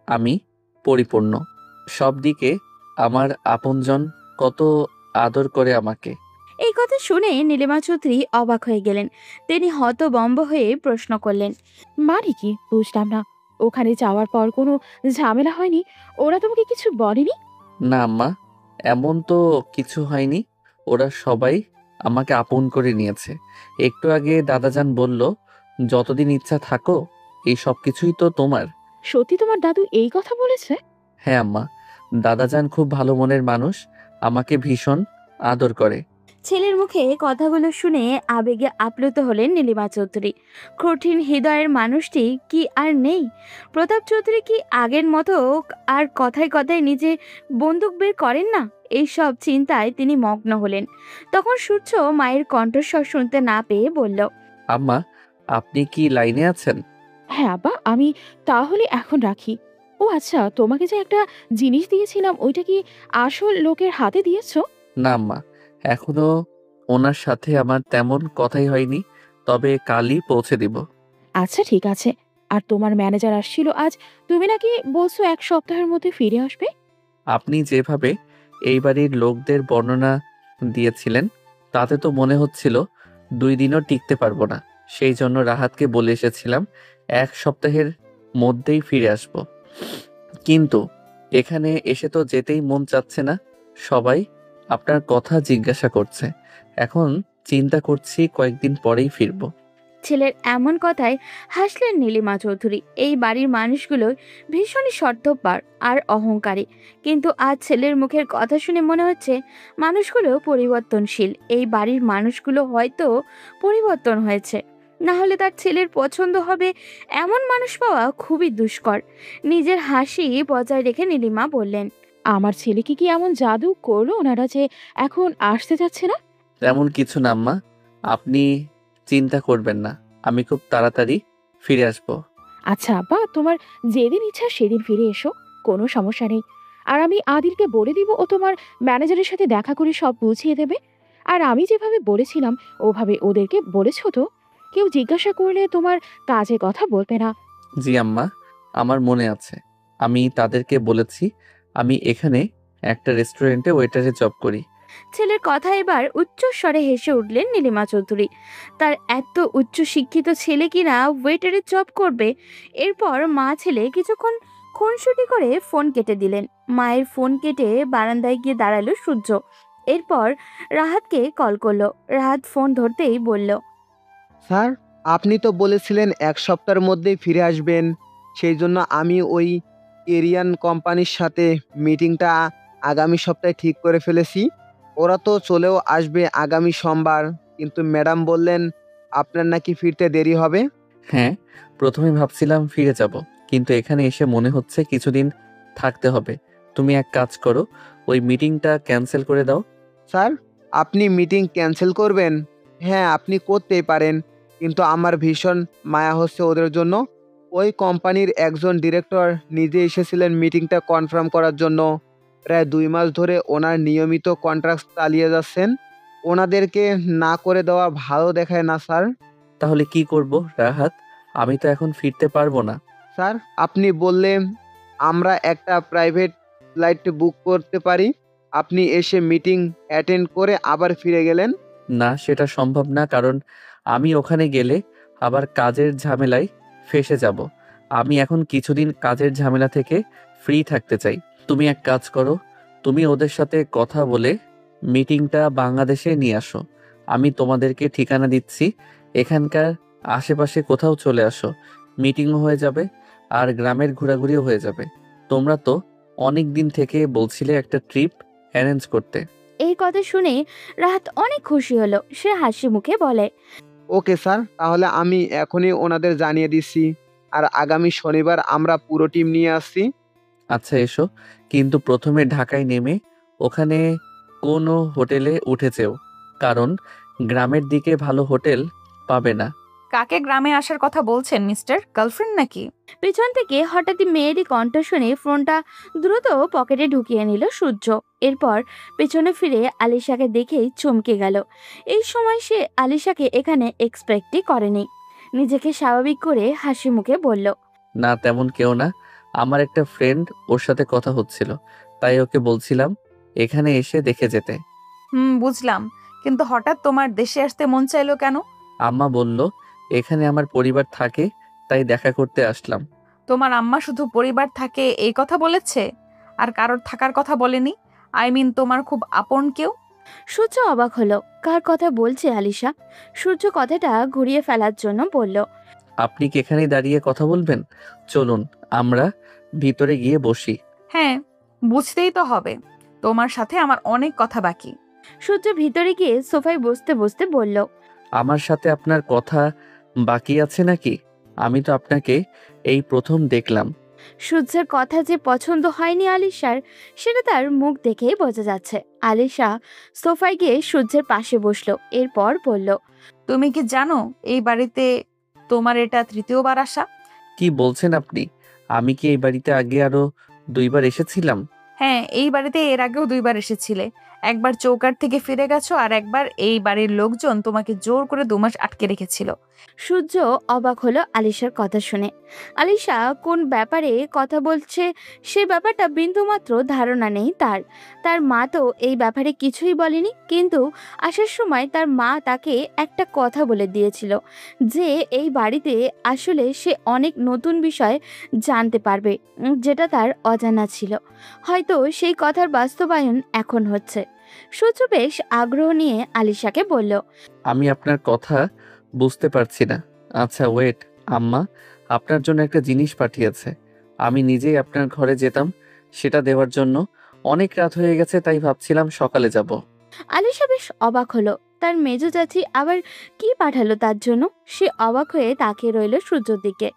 আমি পরিপূর্ণ। সব দিকে আমার আপনজন কত আদর করে আমাকে। এই কথা শুনে নীলিমা চৌধুরী অবাক হয়ে গেলেন। তিনি হতবম্ব হয়ে প্রশ্ন করলেন, মানে কি বুঝলাম না। ওখানে যাওয়ার পর কোনো ঝামেলা হয়নি? ওরা তোমাকে কিছু বলেনি? না আম্মা, এমন তো কিছু হয়নি। ওরা সবাই আমাকে আপন করে নিয়েছে। একটু আগে দাদাজান বলল, যতদিন ইচ্ছা থাকো, এই সব কিছুই তো তোমার। সত্যি তোমার দাদু এই কথা বলেছে? হ্যাঁ আম্মা, দাদাজান খুব ভালো মনের মানুষ, আমাকে ভীষণ আদর করে। ছেলের মুখে কথাগুলো শুনে আবেগে আপ্লুত হলেন নীলিমা চৌধুরী। কঠিন হৃদয়ের মানুষটি কি আর নেই? প্রতাপ চৌধুরী কি আগের মতো আর কথায় কথায় নিজে বন্দুক বের করেন না? এই সব চিন্তায় তিনি মগ্ন হলেন। তখন সূর্য মায়ের কণ্ঠস্বর শুনতে না পেয়ে বলল, আম্মা, আপনি কি লাইনে আছেন? হ্যাঁ আব্বা, আমি তাহলে এখন রাখি। ও আচ্ছা, তোমাকে যে একটা জিনিস দিয়েছিলাম ওইটা কি আসল লোকের হাতে দিয়েছো? না আম্মা, এখনো ওনার সাথে আমার তেমন কথাই হয়নি, তবে কালই পৌঁছে দিব। আচ্ছা ঠিক আছে। আর তোমার ম্যানেজার আসছিল আজ, তুমি নাকি বলছো 1 সপ্তাহের মধ্যে ফিরে আসবে? আপনি যেভাবে এই বাড়ির লোকদের বর্ণনা দিয়েছিলেন, তাতে তো মনে হচ্ছিল 2 দিনও টিকতে পারবো না। সেই জন্য রাহাতকে বলে এসেছিলাম 1 সপ্তাহের মধ্যেই ফিরে আসব। কিন্তু এখানে এসে তো যেতেই মন চাচ্ছে না। সবাই আপনার কথা জিজ্ঞাসা করছে। এখন চিন্তা করছি কয়েকদিন পরেই ফিরবো। ছেলের এমন কথায় হাসলেন নীলিমা চৌধুরী। এই বাড়ির মানুষগুলো ভীষণই স্বার্থপর আর অহংকারী, কিন্তু আজ ছেলের মুখের কথা শুনে মনে হচ্ছে মানুষগুলো পরিবর্তনশীল। এই বাড়ির মানুষগুলো হয়তো পরিবর্তন হয়েছে, না হলে তার ছেলের পছন্দ হবে এমন মানুষ পাওয়া খুবই দুষ্কর। নিজের হাসি বজায় রেখে নীলিমা বললেন, আমার ছেলেকে কি এমন জাদু করলো ওনারা যে এখন আসতে যাচ্ছে না? তেমন কিছু না আম্মা, আপনি চিন্তা করবেন না, আমি খুব তাড়াতাড়ি ফিরে আসবো। আচ্ছা আব্বা, তোমার যেদিন ইচ্ছা সেদিন ফিরে এসো, কোনো সমস্যা নেই। আর আমি আদিলকে বলে দিব, ও তোমার ম্যানেজারের সাথে দেখা করে সব বুঝিয়ে দেবে। আর আমি যেভাবে বলেছিলাম ওভাবে ওদেরকে বলেছো তো? কেউ জিজ্ঞাসা করলে তোমার কাজে কথা বলবে না। জি আম্মা, আমার মনে আছে। আমি তাদেরকে বলেছি আমি এখানে একটা রেস্টুরেন্টে ওয়েটারে জব করি। ছেলের কথা এবার উচ্চস্বরে হেসে উঠলেন নীলিমা চৌধুরী। তার এত উচ্চ শিক্ষিত ছেলে কিনা ওয়েটারের জব করবে? এরপর মা ছেলে কিছুক্ষণ খুনসুটি করে ফোন কেটে দিলেন। মায়ের ফোন কেটে বারান্দায় গিয়ে দাঁড়ালো সূর্য। এরপর রাহাতকে কল করলো। রাহাত ফোন ধরতেই বলল, স্যার, আপনি তো বলেছিলেন 1 সপ্তাহের মধ্যেই ফিরে আসবেন। সেই জন্য আমি ওই এরিয়ান কোম্পানির সাথে মিটিংটা আগামী সপ্তাহে ঠিক করে ফেলেছি। ওরা তো চলেও আসবে আগামী সোমবার, কিন্তু ম্যাডাম বললেন আপনার নাকি ফিরতে দেরি হবে। হ্যাঁ, প্রথমে ভাবছিলাম ফিরে যাব, কিন্তু এখানে এসে মনে হচ্ছে কিছুদিন থাকতে হবে। তুমি এক কাজ করো, ওই মিটিংটা ক্যান্সেল করে দাও। স্যার, আপনি মিটিং ক্যান্সেল করবেন? হ্যাঁ, আপনি করতেই পারেন, কিন্তু আমার ভীষণ মায়া হচ্ছে ওদের জন্য। ওই কোম্পানির একজন ডিরেক্টর নিজে এসেছিলেন মিটিংটা কনফার্ম করার জন্য। প্রায় 2 মাস ধরে ওনার নিয়মিত কন্ট্রাক্ট চালিয়ে যাচ্ছেন। ওনাদেরকে না করে দেওয়া ভালো দেখায় না স্যার। তাহলে কি করব রাহাত? আমি তো এখন ফিরতে পারবো না। স্যার, আপনি বললে আমরা একটা প্রাইভেট ফ্লাইট বুক করতে পারি। আপনি এসে মিটিং অ্যাটেন্ড করে আবার ফিরে গেলেন? না, সেটা সম্ভব না, কারণ আমি ওখানে গেলে আবার কাজের ঝামেলায় ফেঁসে যাব। আমি এখন কিছুদিন কাজের ঝামেলা থেকে ফ্রি থাকতে চাই। তুমি এক কাজ করো, তুমি ওদের সাথে কথা বলে মিটিংটা বাংলাদেশে নিয়ে আসো। আমি তোমাদেরকে ঠিকানা দিচ্ছি, এখানকার আশেপাশে কোথাও চলে আসো। মিটিংও হয়ে যাবে আর গ্রামের ঘোরাঘুরিও হয়ে যাবে। তোমরা তো অনেক দিন থেকে বলছিলে একটা ট্রিপ অ্যারেঞ্জ করতে। এই কথা শুনে রাহাত অনেক খুশি হলো। সে হাসি মুখে বলে, ওকে স্যার, তাহলে আমি এখনই ওনাদের জানিয়ে দিচ্ছি। আর আগামী শনিবার আমরা পুরো টিম নিয়ে আসছি। আচ্ছা এসো, কিন্তু প্রথমে ঢাকায় নেমে ওখানে কোনো হোটেলে উঠেছেও, কারণ গ্রামের দিকে ভালো হোটেল পাবে না। কাকে গ্রামে আসার কথা বলছেন মিস্টার? গার্লফ্রেন্ড নাকি? পেছন থেকে হঠাৎই মেয়েরই কণ্ঠ শুনে ফোনটা দ্রুত পকেটে ঢুকিয়ে নিল সূর্য। এরপর পেছনে ফিরে আলিশাকে দেখেই চমকে গেল। এই সময় সে আলিশাকে এখানে এক্সপেক্টই করেনি। নিজেকে স্বাভাবিক করে হাসি মুখে বলল, না, তেমন কেউ না, আমার একটা ফ্রেন্ড, ওর সাথে কথা হচ্ছিল, তাই ওকে বলছিলাম এখানে এসে দেখে যেতে। বুঝলাম, কিন্তু হঠাৎ তোমার দেশে আসতে মন চাইলো কেন? আম্মা বলল এখানে আমার পরিবার থাকে, তাই দেখা করতে আসলাম। তোমার আম্মা শুধু পরিবার থাকে এই কথা বলেছে, আর কারোর থাকার কথা বলেনি? আই মিন তোমার খুব আপন কেউ? সূর্য অবাক হলো। কার কথা বলছে আলিশা? সূর্য কথাটা ঘুরিয়ে ফেলার জন্য বলল, আপনি কি এখানেই দাঁড়িয়ে কথা বলবেন? চলুন আমরা ভিতরে গিয়ে বসি। হ্যাঁ, বুঝতেই তো হবে, তোমার সাথে আমার অনেক কথা বাকি। সূর্য ভিতরে গিয়ে সোফায় বসতে বসতে বলল, আমার সাথে আপনার কথা বাকি আছে নাকি? আমি তো আপনাকে এই প্রথম দেখলাম। সূর্যের কথা যে পছন্দ হয়নি আলিশার, সেটা তার মুখ দেখেই বোঝা যাচ্ছে। আলিশা সোফায় গিয়ে সূর্যের পাশে বসলো। এরপর বলল, তুমি কি জানো এই বাড়িতে তোমার এটা তৃতীয়বার আসা? কি বলছেন আপনি? আমি কি এই বাড়িতে আগে আরো 2বার এসেছিলাম? হ্যাঁ, এই বাড়িতে এর আগেও 2বার এসেছিলে। একবার চৌকাঠ থেকে ফিরে গেছো, আর একবার এই বাড়ির লোকজন তোমাকে জোর করে 2 মাস আটকে রেখেছিল। সূর্য অবাক হলো আলিশার কথা শুনে। আলিশা কোন ব্যাপারে কথা বলছে সে ব্যাপারটা বিন্দুমাত্র ধারণা নেই তার। তার মা তো এই ব্যাপারে কিছুই বলেনি, কিন্তু আসার সময় তার মা তাকে একটা কথা বলে দিয়েছিল যে এই বাড়িতে আসলে সে অনেক নতুন বিষয় জানতে পারবে, যেটা তার অজানা ছিল। হয়তো সেই কথার বাস্তবায়ন এখন হচ্ছে। সূর্য বেশ আগ্রহ নিয়ে আলিশাকে বলল, আমি আপনার কথা বুঝতে পারছি না। আচ্ছা ওয়েট, আম্মা আপনার জন্য একটা জিনিস পাঠিয়েছে। আমি নিজেই আপনার ঘরে যেতাম সেটা দেওয়ার জন্য। অনেক রাত হয়ে গেছে, তাই ভাবছিলাম সকালে যাব। আলিশা বেশ অবাক হলো। তার মেজো চাচি আবার কি পাঠালো তার জন্য? সে অবাক হয়ে তাকিয়ে রইল সূর্যর দিকে।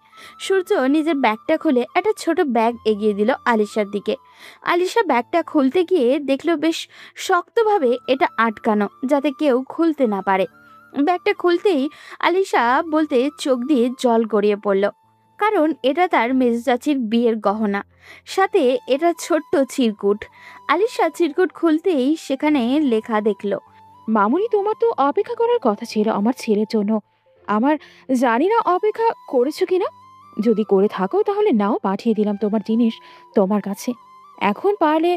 সূর্য নিজের ব্যাগটা খুলে একটা ছোট ব্যাগ এগিয়ে দিল আলিশার দিকে। আলিশা ব্যাগটা খুলতে গিয়ে দেখলো বেশ শক্তভাবে এটা আটকানো, যাতে কেউ খুলতে না পারে। ব্যাগটা খুলতেই আলিশা বলতে চোখ দিয়ে জল গড়িয়ে পড়ল, কারণ এটা তার মেজো চাচির বিয়ের গহনা, সাথে এটা ছোট্ট চিরকুট। আলিশা চিরকুট খুলতেই সেখানে লেখা দেখলো, মামুনি, তোমার তো অপেক্ষা করার কথা ছিল আমার ছেলের জন্য। আমার জানি না অপেক্ষা করেছো কিনা। যদি করে থাকো তাহলে নাও, পাঠিয়ে দিলাম তোমার জিনিস তোমার কাছে। এখন পারলে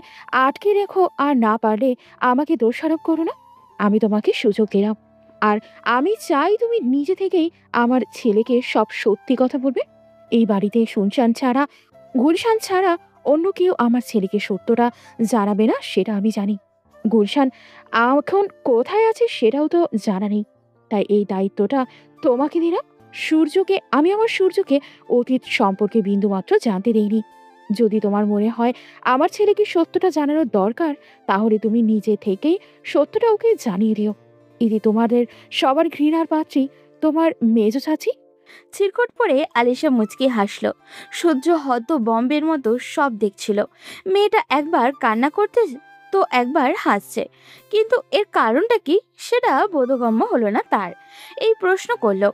আটকে রেখো, আর না পারলে আমাকে দোষারোপ করো না। আমি তোমাকে সুযোগ দিলাম, আর আমি চাই তুমি নিজে থেকেই আমার ছেলেকে সব সত্যি কথা বলবে। এই বাড়িতে শুনশান ছাড়া, গুলশান ছাড়া অন্য কেউ আমার ছেলেকে সত্যটা জানাবে না, সেটা আমি জানি। গুলশান এখন কোথায় আছে সেটাও তো জানা নেই, তাই এই দায়িত্বটা তোমাকে দিলাম। আমি আমার সূর্যকে অতীত সম্পর্কে বিন্দুমাত্র জানতে দেইনি। যদি তোমার মনে হয় আমার ছেলেকে সত্যটা জানানোর দরকার, তাহলে তুমি নিজে থেকেই সত্যটা ওকে জানিয়ে দিও। এতে তোমাদের সবার ঘৃণার পাত্রী তোমার মেজো চাচি। চিরকুট পরে আলিশা মুচকি হাসলো। সূর্য হত বম্বের মতো সব দেখছিল। মেয়েটা একবার কান্না করতে তো একবার হাসছে, কিন্তু এর কারণটা কি সেটা বোধগম্য হলো না তার। এই প্রশ্ন করলো,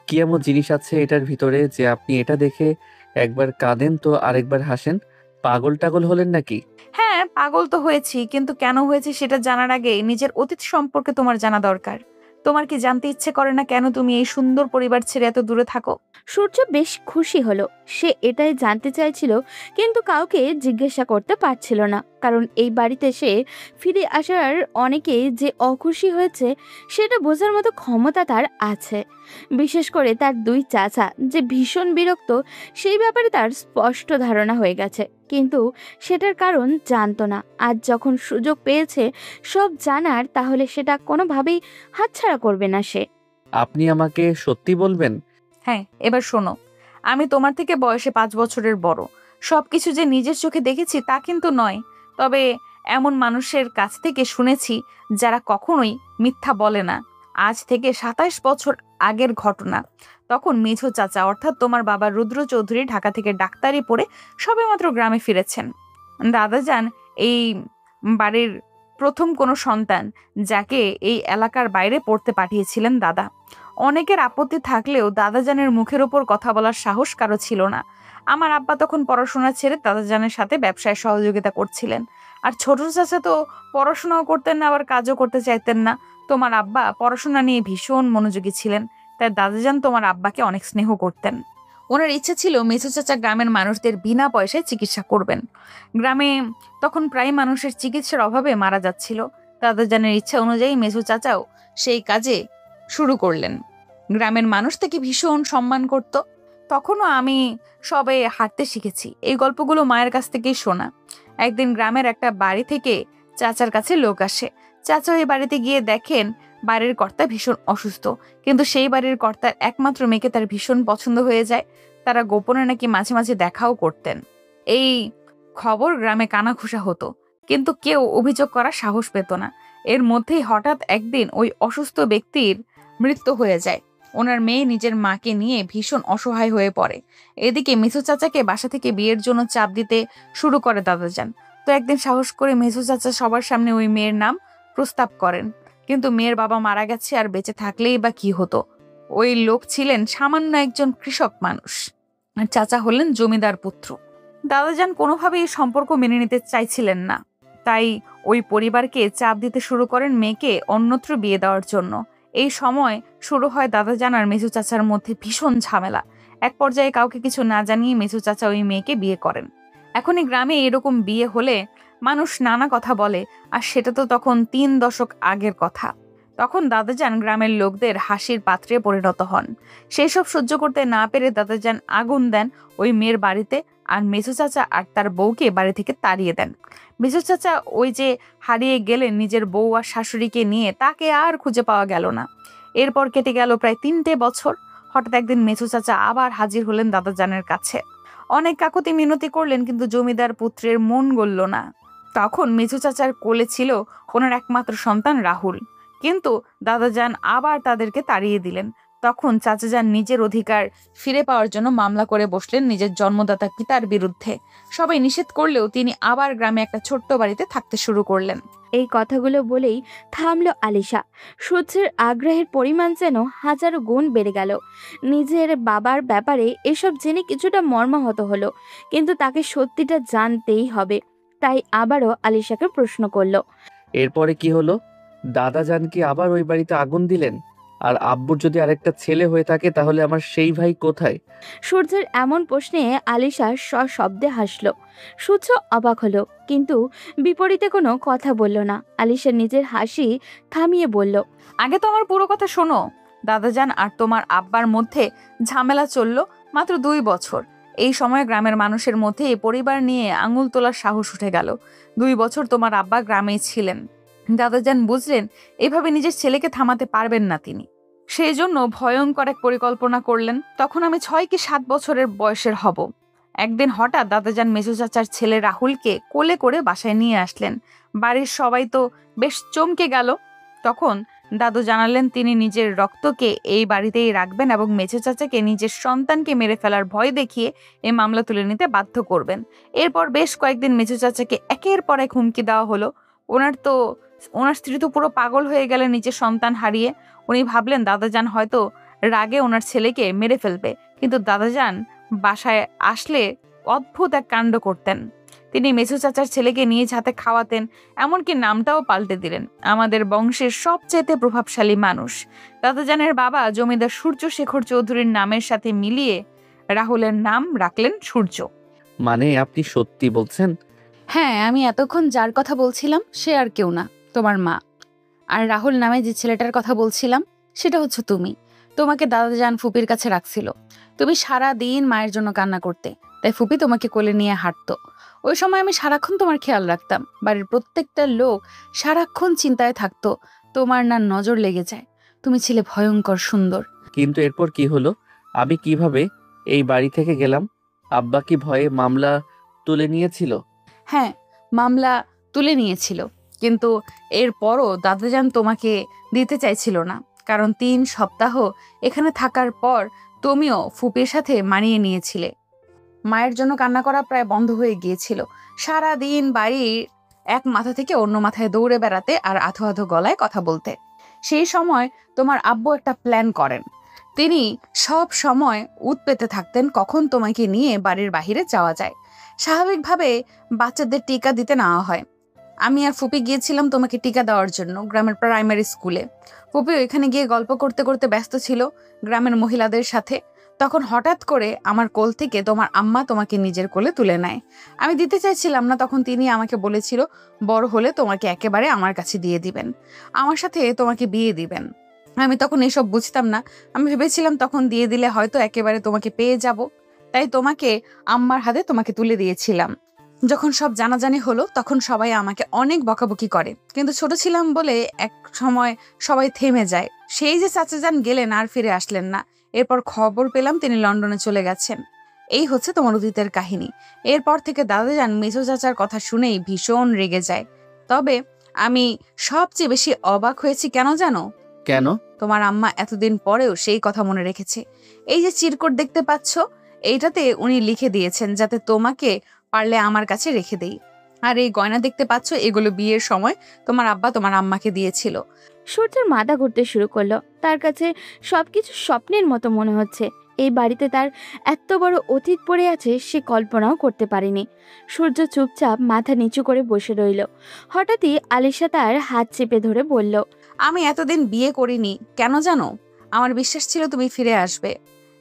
কি এমন জিনিস আছে এটার ভিতরে যে আপনি এটা দেখে একবার কাঁদেন তো আরেকবার হাসেন? পাগল টাগল হলেন নাকি? হ্যাঁ, পাগল তো হয়েছি, কিন্তু কেন হয়েছে সেটা জানার আগে নিজের অতীত সম্পর্কে তোমার জানা দরকার। তোমার কি জানতে ইচ্ছে করে না কেন তুমি এই সুন্দর পরিবার ছেড়ে এত দূরে থাকো? সূর্য বেশ খুশি হলো। সে এটাই জানতে চাইছিল, কিন্তু কাউকে জিজ্ঞাসা করতে পারছিল না, কারণ এই বাড়িতে সে ফিরে আসার অনেকে যে অখুশি হয়েছে সেটা বোঝার মতো ক্ষমতা তার আছে। বিশেষ করে তার দুই চাচা যে ভীষণ বিরক্ত, সেই ব্যাপারে তার স্পষ্ট ধারণা হয়ে গেছে, কিন্তু সেটার কারণ জানতো না। আজ যখন সুযোগ পেয়েছে সব জানার, তাহলে সেটা কোনোভাবেই হাতছাড়া করবে না সে। আপনি আমাকে সত্যি বলবেন? হ্যাঁ, এবার শোনো, আমি তোমার থেকে বয়সে 5 বছরের বড়। সবকিছু যে নিজের চোখে দেখেছি তা কিন্তু নয়, তবে এমন মানুষের কাছ থেকে শুনেছি যারা কখনোই মিথ্যা বলে না। আজ থেকে 27 বছর আগের ঘটনা। তখন মেঝো চাচা অর্থাৎ তোমার বাবা রুদ্র চৌধুরী ঢাকা থেকে ডাক্তারি পড়ে সবেমাত্র গ্রামে ফিরেছেন। দাদাজান এই বাড়ির প্রথম কোনো সন্তান, যাকে এই এলাকার বাইরে পড়তে পাঠিয়েছিলেন দাদা। অনেকের আপত্তি থাকলেও দাদাজানের মুখের ওপর কথা বলার সাহস কারো ছিল না। আমার আব্বা তখন পড়াশোনা ছেড়ে দাদাজানের সাথে ব্যবসায় সহযোগিতা করছিলেন। আর ছোট চাচা তো পড়াশোনাও করতেন না, আবার কাজও করতে চাইতেন না। তোমার আব্বা পড়াশোনা নিয়ে ভীষণ মনোযোগী ছিলেন, তাই দাদাজান তোমার আব্বাকে অনেক স্নেহ করতেন। ওনার ইচ্ছা ছিল মেঝো চাচা গ্রামের মানুষদের বিনা পয়সায় চিকিৎসা করবেন। গ্রামে তখন প্রায় মানুষের চিকিৎসার অভাবে মারা যাচ্ছিল। দাদাজানের ইচ্ছা অনুযায়ী মেঝো চাচাও সেই কাজে শুরু করলেন। গ্রামের মানুষ তাকে ভীষণ সম্মান করত। তখনও আমি সবে হাঁটতে শিখেছি। এই গল্পগুলো মায়ের কাছ থেকেই শোনা। একদিন গ্রামের একটা বাড়ি থেকে চাচার কাছে লোক আসে। চাচা এই বাড়িতে গিয়ে দেখেন বাড়ির কর্তা ভীষণ অসুস্থ, কিন্তু সেই বাড়ির কর্তার একমাত্র মেয়েকে তার ভীষণ পছন্দ হয়ে যায়। তারা গোপনে নাকি মাঝে মাঝে দেখাও করতেন। এই খবর গ্রামে কানাঘুষা হতো, কিন্তু কেউ অভিযোগ করার সাহস পেত না। এর মধ্যেই হঠাৎ একদিন ওই অসুস্থ ব্যক্তির মৃত্যু হয়ে যায়। ওনার মেয়ে নিজের মাকে নিয়ে ভীষণ অসহায় হয়ে পড়ে। এদিকে মেঝো চাচাকে বাসা থেকে বিয়ের জন্য চাপ দিতে শুরু করে দাদাজান। তো একদিন সাহস করে মেঝো চাচা সবার সামনে ওই মেয়ের নাম প্রস্তাব করেন, কিন্তু মেয়ের বাবা মারা গেছে, আর বেঁচে থাকলেই বা কি হতো। ওই লোক ছিলেন সামান্য একজন কৃষক মানুষ, আর চাচা হলেন জমিদার পুত্র। দাদাজান কোনোভাবেই এই সম্পর্ক মেনে নিতে চাইছিলেন না, তাই ওই পরিবারকে চাপ দিতে শুরু করেন মেয়েকে অন্যত্র বিয়ে দেওয়ার জন্য। এই সময় শুরু হয় দাদাজান আর মেঝো চাচার মধ্যে ভীষণ ঝামেলা। এক পর্যায়ে কাউকে কিছু না জানিয়ে মেঝো চাচা ওই মেয়েকে বিয়ে করেন। এখনই গ্রামে এরকম বিয়ে হলে মানুষ নানা কথা বলে, আর সেটা তো তখন 3 দশক আগের কথা। তখন দাদাজান গ্রামের লোকদের হাসির পাত্রে পরিণত হন। সেই সব সহ্য করতে না পেরে দাদাজান আগুন দেন ওই মেয়ের বাড়িতে, আর মেঝো চাচা আর তার বউকে বাড়ি থেকে তাড়িয়ে দেন। মেঝো চাচা ওই যে হারিয়ে গেলেন নিজের বউ আর শাশুড়িকে নিয়ে, তাকে আর খুঁজে পাওয়া গেল না। এরপর কেটে গেল প্রায় 3টে বছর। হঠাৎ একদিন মেঝো চাচা আবার হাজির হলেন দাদাজানের কাছে। অনেক কাকুতি মিনতি করলেন, কিন্তু জমিদার পুত্রের মন গলল না। তখন মেঝো চাচার কোলে ছিল ওনার একমাত্র সন্তান রাহুল, কিন্তু দাদাজান আবার তাদেরকে তাড়িয়ে দিলেন। তখন চাচাজান নিজের অধিকার ফিরে পাওয়ার জন্য মামলা করে বসলেন নিজের জন্মদাতা পিতার বিরুদ্ধে। সবাই নিষেধ করলেও তিনি আবার গ্রামে একটা ছোট্ট বাড়িতে থাকতে শুরু করলেন। এই কথাগুলো বলেই থামলো আলিশা। সূর্যের আগ্রহের পরিমাণ যেন হাজারো গুণ বেড়ে গেল। নিজের বাবার ব্যাপারে এসব জেনে কিছুটা মর্মাহত হলো, কিন্তু তাকে সত্যিটা জানতেই হবে। তাই আবারও আলিশাকে প্রশ্ন করলো, এরপরে কি হলো? দাদাজান কি আবার ওই বাড়িতে আগুন দিলেন? আর আব্বুর যদি আরেকটা ছেলে হয়ে থাকে, তাহলে আমার সেই ভাই কোথায়? সূর্যের এমন প্রশ্নে আলিশা সশব্দে হাসলো। সূর্য অবাক হলো, কিন্তু বিপরীতে কোনো কথা বলল না। আলিশা নিজের হাসি থামিয়ে বলল, আগে তো আমার পুরো কথা শোনো। দাদাজান আর তোমার আব্বার মধ্যে ঝামেলা চলল মাত্র 2 বছর। এই সময় গ্রামের মানুষের মধ্যে এই পরিবার নিয়ে আঙুল তোলার সাহস উঠে গেল। 2 বছর তোমার আব্বা গ্রামেই ছিলেন। দাদাজান বুঝলেন এভাবে নিজের ছেলেকে থামাতে পারবেন না তিনি। সেই জন্য ভয়ঙ্কর এক পরিকল্পনা করলেন। তখন আমি 6 কি 7 বছরের বয়সের হব। একদিন হঠাৎ দাদাজান মেজো চাচার ছেলে রাহুলকে কোলে করে বাসায় নিয়ে আসলেন। বাড়ির সবাই তো বেশ চমকে গেল। তখন দাদু জানালেন তিনি নিজের রক্তকে এই বাড়িতেই রাখবেন এবং মেজো চাচাকে নিজের সন্তানকে মেরে ফেলার ভয় দেখিয়ে এই মামলা তুলে নিতে বাধ্য করবেন। এরপর বেশ কয়েকদিন মেজো চাচাকে একের পর এক হুমকি দেওয়া হলো। ওনার স্ত্রী তো পুরো পাগল হয়ে গেলেন নিজের সন্তান হারিয়ে। উনি ভাবলেন দাদাজান হয়তো রাগে ওনার ছেলেকে মেরে ফেলবে, কিন্তু দাদাজান বাসায় আসলে অদ্ভুত এক কাণ্ড করতেন। তিনি মেসু চাচার ছেলেকে নিজ হাতে খাওয়াতেন, এমনকি নামটাও পাল্টে দিলেন। আমাদের বংশের সবচেয়ে প্রভাবশালী মানুষ দাদাজানের বাবা জমিদার সূর্যশেখর চৌধুরীর নামের সাথে মিলিয়ে রাহুলের নাম রাখলেন সূর্য। মানে আপনি সত্যি বলছেন? হ্যাঁ, আমি এতক্ষণ যার কথা বলছিলাম সে আর কেউ না, তোমার মা। আর রাহুল নামে যে ছেলেটার কথা বলছিলাম সেটা হচ্ছে তুমি। তোমাকে দাদাজান ফুপির কাছে রাখছিল। তুমি সারা দিন মায়ের জন্য কান্না করতে, তাই ফুপি তোমাকে কোলে নিয়ে হাঁটতো। ওই সময় আমি সারাক্ষণ তোমার খেয়াল রাখতাম। বাড়ির প্রত্যেকটা লোক সারাক্ষণ চিন্তায় থাকতো তোমার না নজর লেগে যায়। তুমি ছিলে ভয়ঙ্কর সুন্দর। কিন্তু এরপর কি হলো? আমি কিভাবে এই বাড়ি থেকে গেলাম? আব্বা কি ভয়ে মামলা তুলে নিয়েছিল? হ্যাঁ, মামলা তুলে নিয়েছিল, কিন্তু এরপরও দাদাজান তোমাকে দিতে চাইছিল না, কারণ 3 সপ্তাহ এখানে থাকার পর তুমিও ফুপির সাথে মানিয়ে নিয়েছিলে। মায়ের জন্য কান্না করা প্রায় বন্ধ হয়ে গিয়েছিল। সারা দিন বাড়ির এক মাথা থেকে অন্য মাথায় দৌড়ে বেড়াতে আর আধো আধো গলায় কথা বলতে। সেই সময় তোমার আব্বু একটা প্ল্যান করেন। তিনি সব সময় উত পেতে থাকতেন কখন তোমাকে নিয়ে বাড়ির বাহিরে যাওয়া যায়। স্বাভাবিকভাবে বাচ্চাদের টিকা দিতে নেওয়া হয়। আমি আর ফুপি গিয়েছিলাম তোমাকে টিকা দেওয়ার জন্য গ্রামের প্রাইমারি স্কুলে। ফুপি ওইখানে গিয়ে গল্প করতে করতে ব্যস্ত ছিল গ্রামের মহিলাদের সাথে। তখন হঠাৎ করে আমার কোল থেকে তোমার আম্মা তোমাকে নিজের কোলে তুলে নেয়। আমি দিতে চাইছিলাম না, তখন তিনি আমাকে বলেছিল বড় হলে তোমাকে একেবারে আমার কাছে দিয়ে দিবেন, আমার সাথে তোমাকে বিয়ে দিবেন। আমি তখন এসব বুঝতাম না। আমি ভেবেছিলাম তখন দিয়ে দিলে হয়তো একেবারে তোমাকে পেয়ে যাব, তাই তোমাকে আম্মার হাতে তোমাকে তুলে দিয়েছিলাম। যখন সব জানাজানি হলো তখন সবাই আমাকে অনেক বকাবকি করে, কিন্তু ছোট ছিলাম বলে এক সময় সবাই থেমে যায়। সেই যে চাচাজান গেলেন আর ফিরে আসলেন না। এরপর খবর পেলাম তিনি লন্ডনে চলে গেছেন। এই হচ্ছে তোমার অতীতের কাহিনী। এরপর থেকে দাদাজান মেজো চাচার কথা শুনেই ভীষণ রেগে যায়। তবে আমি সবচেয়ে বেশি অবাক হয়েছি কেন জানো? কেন? তোমার আম্মা এতদিন পরেও সেই কথা মনে রেখেছে। এই যে চিরকুট দেখতে পাচ্ছ, এইটাতে উনি লিখে দিয়েছেন যাতে তোমাকে পারলে আমার কাছে রেখে দেই। আর এই গয়না দেখতে পাচ্ছ, এগুলো বিয়ের সময় তোমার আব্বা তোমার আম্মাকে দিয়েছিল। সূর্যের মাথা ঘুরতে শুরু করলো। তার কাছে সবকিছু স্বপ্নের মতো মনে হচ্ছে। এই বাড়িতে তার এত বড় অতীত পড়ে আছে সে কল্পনাও করতে পারেনি। সূর্য চুপচাপ মাথা নিচু করে বসে রইল। হঠাৎই আলিশা তার হাত চেপে ধরে বলল, আমি এতদিন বিয়ে করিনি কেন জানো? আমার বিশ্বাস ছিল তুমি ফিরে আসবে।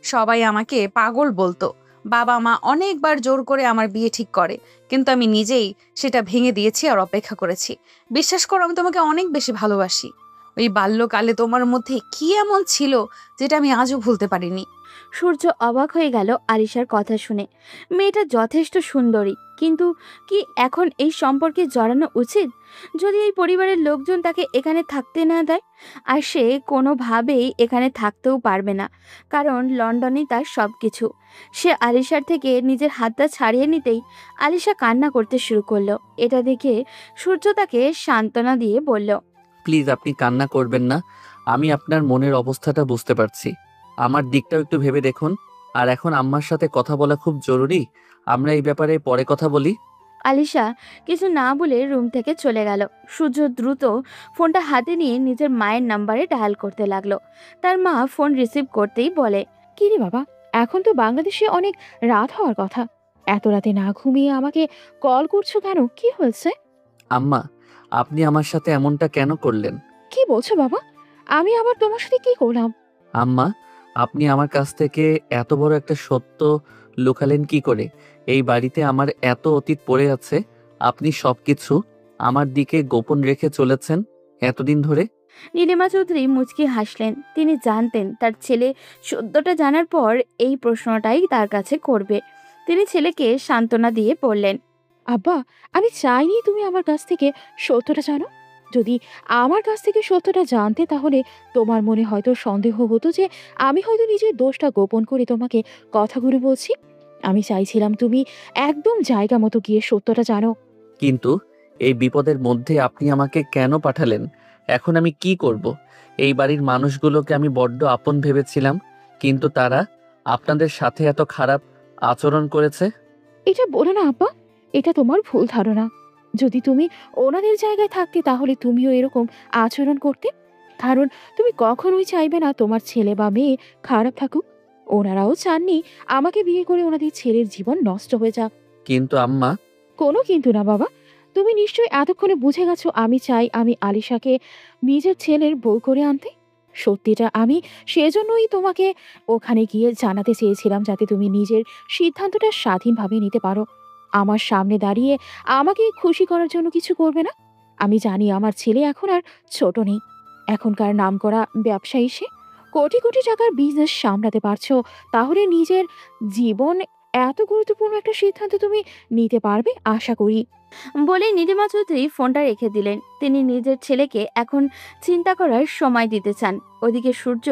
সবাই আমাকে পাগল বলতো। বাবা মা অনেকবার জোর করে আমার বিয়ে ঠিক করে, কিন্তু আমি নিজেই সেটা ভেঙে দিয়েছি আর অপেক্ষা করেছি। বিশ্বাস করো, আমি তোমাকে অনেক বেশি ভালোবাসি। ওই বাল্যকালে তোমার মধ্যে কি এমন ছিল যেটা আমি আজও ভুলতে পারিনি। সূর্য অবাক হয়ে গেল আলিশার কথা শুনে। মেয়েটা যথেষ্ট সুন্দরী, কিন্তু কি এখন এই সম্পর্কে জড়ানো উচিত? যদি এই পরিবারের লোকজন তাকে এখানে থাকতে না দেয়, আর সে কোনোভাবেই এখানে থাকতেও পারবে না, কারণ লন্ডনেই তার সব কিছু। সে আলিশার থেকে নিজের হাতটা ছাড়িয়ে নিতেই আলিশা কান্না করতে শুরু করলো। এটা দেখে সূর্য তাকে সান্ত্বনা দিয়ে বলল, প্লিজ আপনি কান্না করবেন না। আমি আপনার মনের অবস্থাটা বুঝতে পারছি। আমার দিকটাও একটু ভেবে দেখুন। আর এখন আম্মার সাথে কথা বলা খুব জরুরি। আমরা এই ব্যাপারে পরে কথা বলি। আলিশা কিছু না বলে রুম থেকে চলে গেল। সূর্য দ্রুত ফোনটা হাতে নিয়ে নিজের মায়ের নাম্বারে ডায়াল করতে লাগলো। তার মা ফোন রিসিভ করতেই বলে, কি রে বাবা, এখন তো বাংলাদেশে অনেক রাত হওয়ার কথা, এত রাতে না ঘুমিয়ে আমাকে কল করছো কেন? কি হয়েছে? আম্মা, আপনি আমার সাথে এমনটা কেন করলেন? কি বলছো বাবা? আমি আবার তোমার সাথে কি করলাম? আম্মা, আপনি আমার কাছ থেকে এত বড় একটা সত্য লুকালেন কি করে? এই বাড়িতে আমার এত অতীত পড়ে আছে, আপনি সবকিছু আমার দিকে গোপন রেখে চলেছেন এতদিন ধরে। নীলিমা চৌধুরী মুচকি হাসলেন। তিনি জানতেন তার ছেলে সত্যটা জানার পর এই প্রশ্নটাই তার কাছে করবে। তিনি ছেলেকে সান্ত্বনা দিয়ে বললেন, আব্বা, আমি চাইনি তুমি আমার কাছ থেকে সত্যটা জানো। যদি আমার কাছ থেকে সত্যটা জানতে তাহলে তোমার মনে হয়তো সন্দেহ হতো যে আমি হয়তো নিজের দোষটা গোপন করে তোমাকে কথাগুলো বলছি। আমি চাইছিলাম তুমি একদম জায়গা মতো গিয়ে সত্যটা জানো। কিন্তু এই বিপদের মধ্যে আপনি আমাকে কেন পাঠালেন? এখন আমি কি করব? এই বাড়ির মানুষগুলোকে আমি বড্ড আপন ভেবেছিলাম, কিন্তু তারা আপনাদের সাথে এত খারাপ আচরণ করেছে। এটা বলো না আব্বা, এটা তোমার ভুল ধারণা। যদি তুমি ওনাদের জায়গায় থাকতে তাহলে তুমিও এরকম আচরণ করতে, কারণ তুমি কখনোই চাইবে না তোমার ছেলে বা মেয়ে খারাপ থাকুক। ওনারাও চাননি আমাকে বিয়ে করে ওনাদের ছেলের জীবন নষ্ট হয়ে যাক। কিন্তু আম্মা, কোনো কিন্তু না বাবা। তুমি নিশ্চয়ই এতক্ষণে বুঝে গেছো আমি চাই আমি আলিশাকে নিজের ছেলের বউ করে আনতে। সত্যিটা আমি সেজন্যই তোমাকে ওখানে গিয়ে জানাতে চেয়েছিলাম, যাতে তুমি নিজের সিদ্ধান্তটা স্বাধীনভাবে নিতে পারো। আমার সামনে দাঁড়িয়ে আমাকে খুশি করার জন্য কিছু করবে না। আমি জানি আমার ছেলে এখন আর ছোট নেই। এখনকার নামকরা ব্যবসায়ী সে, কোটি কোটি টাকার বিজনেস সামলাতে পারছো। তাহলে নিজের জীবন এত গুরুত্বপূর্ণ একটা সিদ্ধান্ত তুমি নিতে পারবে আশা করি। বলেই নীলিমা চৌধুরী ফোনটা রেখে দিলেন। তিনি নিজের ছেলেকে এখন চিন্তা করার সময় দিতে চান। ওদিকে সূর্য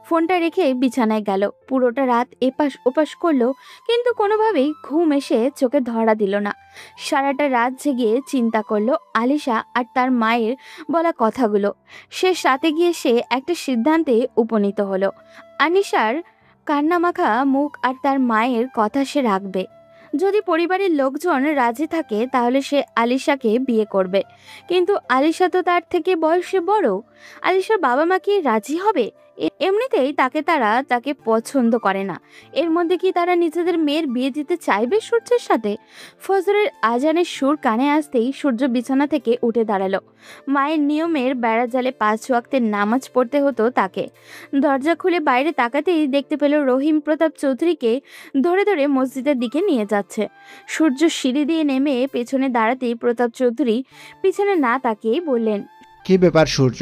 ফোনটা রেখে বিছানায় গেল। পুরোটা রাত এপাশ ওপাশ করলো, কিন্তু কোনোভাবেই ঘুম এসে চোখে ধরা দিল না। সারাটা রাত জেগে চিন্তা করলো আলিশা আর তার মায়ের বলা কথাগুলো। শেষ রাতে গিয়ে সে একটা সিদ্ধান্তে উপনীত হলো। আনিশার কান্নামাখা মুখ আর তার মায়ের কথা সে রাখবে। যদি পরিবারের লোকজন রাজি থাকে তাহলে সে আলিশাকে বিয়ে করবে, কিন্তু আলিশা তো তার থেকে বয়সে বড়। আলিশার বাবা মা কি রাজি হবে? এমনিতেই তাকে পছন্দ করে না। এর মধ্যে কি তারা নিজেদের মেয়ের বিয়ে দিতে চাইবে সূর্যের সাথে? ফজরের আজানের সুর কানে আসতেই সূর্য বিছানা থেকে উঠে দাঁড়ালো। মায়ের নিয়মের বেড়া জালে 5 ওয়াক্তের নামাজ পড়তে হতো তাকে। দরজা খুলে বাইরে তাকাতেই দেখতে পেল রহিম প্রতাপ চৌধুরীকে ধরে ধরে মসজিদের দিকে নিয়ে যাচ্ছে। সূর্য সিঁড়ি দিয়ে নেমে পেছনে দাঁড়াতেই প্রতাপ চৌধুরী পিছনে না তাকিয়েই বললেন, কি ব্যাপার সূর্য,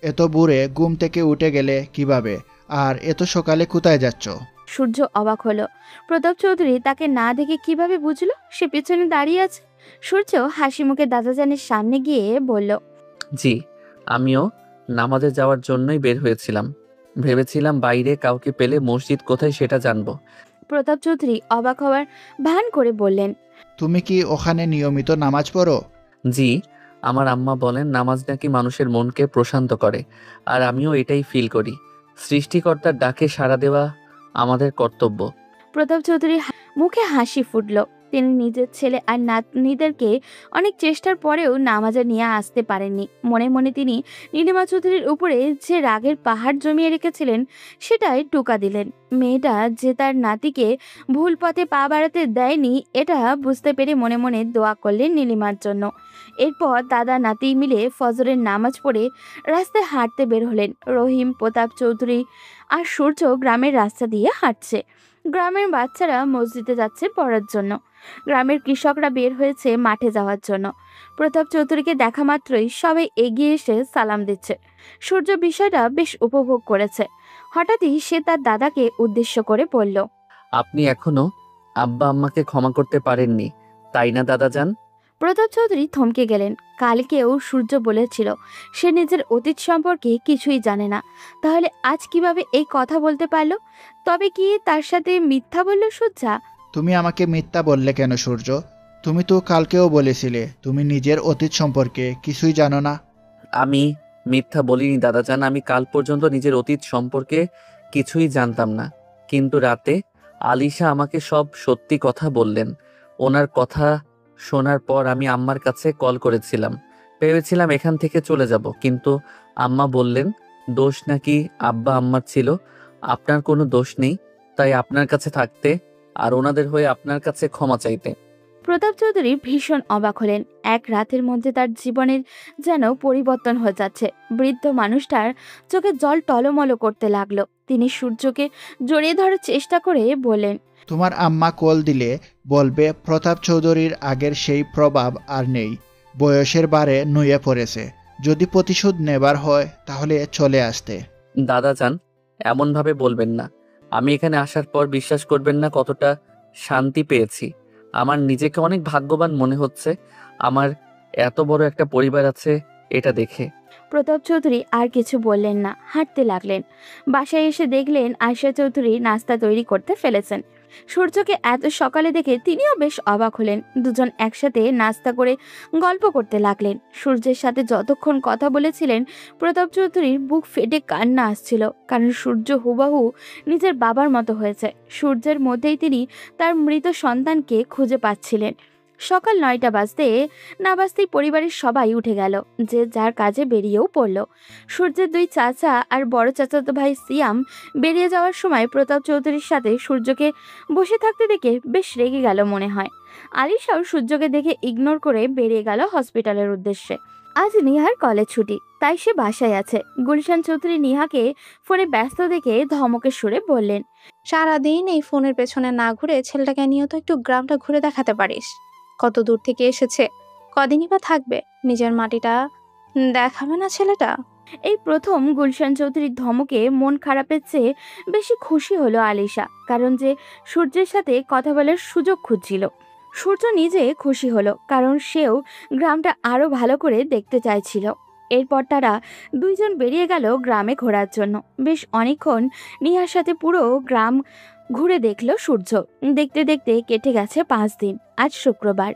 এত ভোরে ঘুম থেকে উঠে গেলে কিভাবে, আর এত সকালে কোথায় যাচ্ছ? সূর্য অবাক হলো। প্রতাপ চৌধুরী তাকে না দেখে কিভাবে বুঝলো সে পিছনে দাঁড়িয়ে আছে। সূর্য হাসি মুখে দাদাজানের সামনে গিয়ে বলল, জি, আমিও নামাজে যাওয়ার জন্যই বের হয়েছিলাম। ভেবেছিলাম বাইরে কাউকে পেলে মসজিদ কোথায় সেটা জানবো। প্রতাপ চৌধুরী অবাক হওয়ার ভান করে বললেন, তুমি কি ওখানে নিয়মিত নামাজ পড়ো? জি, আমার আম্মা বলেন নামাজ নাকি মানুষের মনকে প্রশান্ত করে, আর আমিও এটাই ফিল করি। সৃষ্টিকর্তার ডাকে সাড়া দেওয়া আমাদের কর্তব্য। প্রতাপ চৌধুরী মুখে হাসি ফুটল। তিনি নিজের ছেলে আর নাতনিদেরকে অনেক চেষ্টার পরেও নামাজে নিয়ে আসতে পারেননি। মনে মনে তিনি নীলিমা চৌধুরীর উপরে যে রাগের পাহাড় জমিয়ে রেখেছিলেন সেটাই টুকা দিলেন। মেয়েটা যে তার নাতিকে ভুল পথে পা বাড়াতে দেয়নি এটা বুঝতে পেরে মনে মনে দোয়া করলেন নীলিমার জন্য। এরপর দাদা নাতি মিলে ফজরের নামাজ পড়ে রাস্তায় হাঁটতে বের হলেন। রহিম, প্রতাপ চৌধুরী আর সূর্য গ্রামের রাস্তা দিয়ে হাঁটছে। গ্রামের বাচ্চারা মসজিদে যাচ্ছে পড়ার জন্য। গ্রামের কৃষকরা বের হয়েছে মাঠে যাওয়ার জন্য। প্রতাপ চৌধুরীকে দেখা মাত্রই সবাই এগিয়ে এসে সালাম দিচ্ছে। সূর্য বিষয়টা বেশ উপভোগ করেছে। হঠাৎই সে তার দাদাকে উদ্দেশ্য করে বলল, আপনি এখনো আব্বা আম্মাকে ক্ষমা করতে পারেননি, তাই না দাদাজান? প্রতাপ চৌধুরী থমকে গেলেন। কালকেও সূর্য বলেছিল সে নিজের অতীত সম্পর্কে কিছুই জানে না, তাহলে আজ কিভাবে এই কথা বলতে পারলো? তবে কি তার সাথে মিথ্যা বলল সূর্যা? তুমি আমাকে মিথ্যা বললে কেন সূর্য? তুমি তো কালকেও বলেছিলে তুমি নিজের অতীত সম্পর্কে কিছুই জানো না। আমি মিথ্যা বলিনি দাদাজান, আমি কাল পর্যন্ত নিজের অতীত সম্পর্কে কিছুই জানতাম না, কিন্তু রাতে আলিশা আমাকে সব সত্যি কথা বললেন। ওনার কথা শোনার পর আমি আম্মার কাছে কল করেছিলাম। ভেবেছিলাম এখান থেকে চলে যাব, কিন্তু আম্মা বললেন দোষ নাকি আব্বা আম্মার ছিল। আপনার কোনো দোষ নেই, তাই আপনার কাছে থাকতে আর ওনাদের হয়ে আপনার কাছে ক্ষমা চাইতে। প্রতাপ চৌধুরী ভীষণ অবাক হলেন। এক রাতের মধ্যে তার জীবনের যেন পরিবর্তন হয়ে যাচ্ছে। বৃদ্ধ মানুষটার চোখে জল টলমল করতে লাগলো। তিনি সূর্যকে জড়িয়ে ধরার চেষ্টা করে বললেন, তোমার আম্মা কল দিলে বলবে প্রতাপ চৌধুরীর আগের সেই প্রভাব আর নেই, বয়সের বারে নুয়ে পড়েছে। যদি প্রতিশোধ নেবার হয় তাহলে চলে আসতে। দাদাজান, এমনভাবে বলবেন না। আমি এখানে আসার পর বিশ্বাস করবেন না কতটা শান্তি পেয়েছি। আমার নিজেকে অনেক ভাগ্যবান মনে হচ্ছে আমার এত বড় একটা পরিবার আছে এটা দেখে। প্রতাপ চৌধুরী আর কিছু বললেন না, হাঁটতে লাগলেন। বাসায় এসে দেখলেন আয়শা চৌধুরী নাস্তা তৈরি করতে ফেলেছেন। সূর্যকে এত সকালে দেখে তিনিও বেশ অবাক হলেন। দুজন একসাথে নাস্তা করে গল্প করতে লাগলেন। সূর্যের সাথে যতক্ষণ কথা বলেছিলেন প্রতাপ চৌধুরীর বুক ফেটে কান্না আসছিল, কারণ সূর্য হুবাহু নিজের বাবার মতো হয়েছে। সূর্যের মধ্যেই তিনি তার মৃত সন্তানকে খুঁজে পাচ্ছিলেন। সকাল 9টা বাজতে না বাজতেই পরিবারের সবাই উঠে গেল, যে যার কাজে বেরিয়েও পড়ল। সূর্যের দুই চাচা আর বড় চাচাতো ভাই সিয়াম বেরিয়ে যাওয়ার সময় প্রতাপ চৌধুরীর সাথে সূর্যকে বসে থাকতে দেখে বেশ রেগে গেল মনে হয়। আলিশাও সূর্যকে দেখে ইগনোর করে বেরিয়ে গেল হসপিটালের উদ্দেশ্যে। আজ নিহার কলেজ ছুটি, তাই সে বাসায় আছে। গুলশান চৌধুরী নিহাকে ফোনে ব্যস্ত দেখে ধমকের সুরে বললেন, সারাদিন এই ফোনের পেছনে না ঘুরে ছেলেটাকে নিয়ে তো একটু গ্রামটা ঘুরে দেখাতে পারিস। কত দূর থেকে এসেছে, কদিনই বা থাকবে, নিজের মাটিটা দেখাবে না ছেলেটা? এই প্রথম গুলশান চৌধুরীর ধমকে মন খারাপের চেয়ে বেশি খুশি হলো আলিশা, কারণ যে সূর্যের সাথে কথা বলার সুযোগ খুঁজছিল। সূর্য নিজে খুশি হলো, কারণ সেও গ্রামটা আরো ভালো করে দেখতে চাইছিল। এরপর তারা দুইজন বেরিয়ে গেল গ্রামে ঘোরার জন্য। বেশ অনেকক্ষণ নিহার সাথে পুরো গ্রাম ঘুরে দেখলো সূর্য। দেখতে দেখতে কেটে গেছে 5 দিন। আজ শুক্রবার।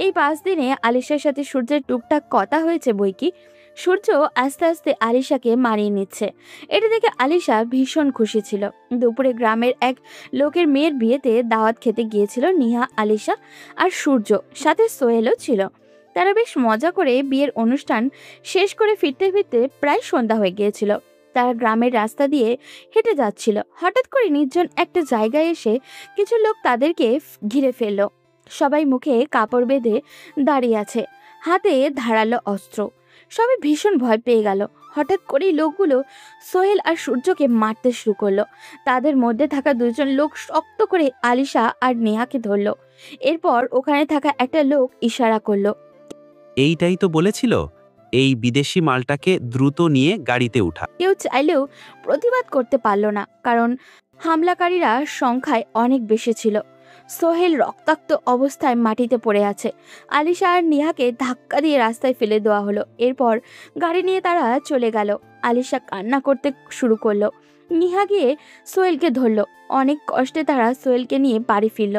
এই 5 দিনে আলিশার সাথে সূর্যের টুকটাক কথা হয়েছে বইকি। সূর্য আস্তে আস্তে আলিশাকে মানিয়ে নিচ্ছে, এটা দেখে আলিশা ভীষণ খুশি ছিল। দুপুরে গ্রামের এক লোকের মেয়ের বিয়েতে দাওয়াত খেতে গিয়েছিল নিহা, আলিশা আর সূর্য, সাথে সোহেলও ছিল। তারা বেশ মজা করে বিয়ের অনুষ্ঠান শেষ করে ফিরতে ফিরতে প্রায় সন্ধ্যা হয়ে গিয়েছিল। তারা গ্রামের রাস্তা দিয়ে হেঁটে যাচ্ছিল। হঠাৎ করে নির্জন একটা জায়গায় এসে কিছু লোক তাদেরকে ঘিরে ফেলল। সবাই মুখে কাপড় বেঁধে দাঁড়িয়ে আছে, হাতে ধারালো অস্ত্র। সবাই ভীষণ ভয় পেয়ে গেল। হঠাৎ করেই লোকগুলো সোহেল আর সূর্যকে মারতে শুরু করলো। তাদের মধ্যে থাকা দুজন লোক শক্ত করে আলিশা আর নেহাকে ধরলো। এরপর ওখানে থাকা একটা লোক ইশারা করলো, এইটাই তো বলেছিল, এই বিদেশি মালটাকে দ্রুত নিয়ে গাড়িতে উঠা। কেউ চাইলেও প্রতিবাদ করতে পারল না, কারণ হামলাকারীরা সংখ্যায় অনেক বেশি ছিল। সোহেল রক্তাক্ত অবস্থায় মাটিতে পড়ে আছে। আলিশা আর নিহাকে ধাক্কা দিয়ে রাস্তায় ফেলে দেওয়া হলো। এরপর গাড়ি নিয়ে তারা চলে গেল। আলিশা কান্না করতে শুরু করলো। নিহা গিয়ে সোহেলকে ধরলো। অনেক কষ্টে তারা সোহেলকে নিয়ে বাড়ি ফিরল।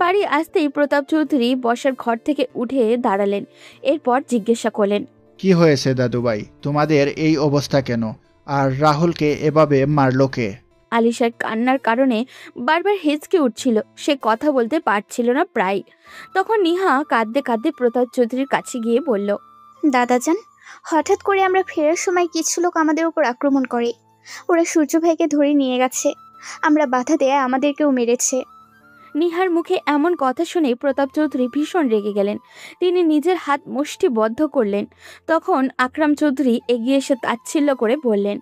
বাড়ি আসতেই প্রতাপ চৌধুরী বসার ঘর থেকে উঠে দাঁড়ালেন। এরপর জিজ্ঞাসা করলেন, কি হয়েছে দাদুভাই, তোমাদের এই অবস্থা কেন? আর রাহুলকে এভাবে মারলো কে? আলিশার কান্নার কারণে বারবার হেঁচকে উঠছিল, সে কথা বলতে পারছিল না প্রায়। তখন নিহা কাঁদতে কাঁদতে প্রতাপ চৌধুরীর কাছে গিয়ে বলল, দাদাজান, হঠাৎ করে আমরা ফেরার সময় কিছু লোক আমাদের উপর আক্রমণ করে। ওরা সূর্য ভাইকে ধরে নিয়ে গেছে, আমরা বাধা দেয়া আমাদেরকেও মেরেছে। নিহার মুখে এমন কথা শুনে প্রতাপ চৌধুরী ভীষণ রেগে গেলেন। তিনি নিজের হাত মুষ্টিবদ্ধ করলেন। তখন আকরাম চৌধুরী এগিয়ে এসে তাচ্ছিল্য করে বললেন,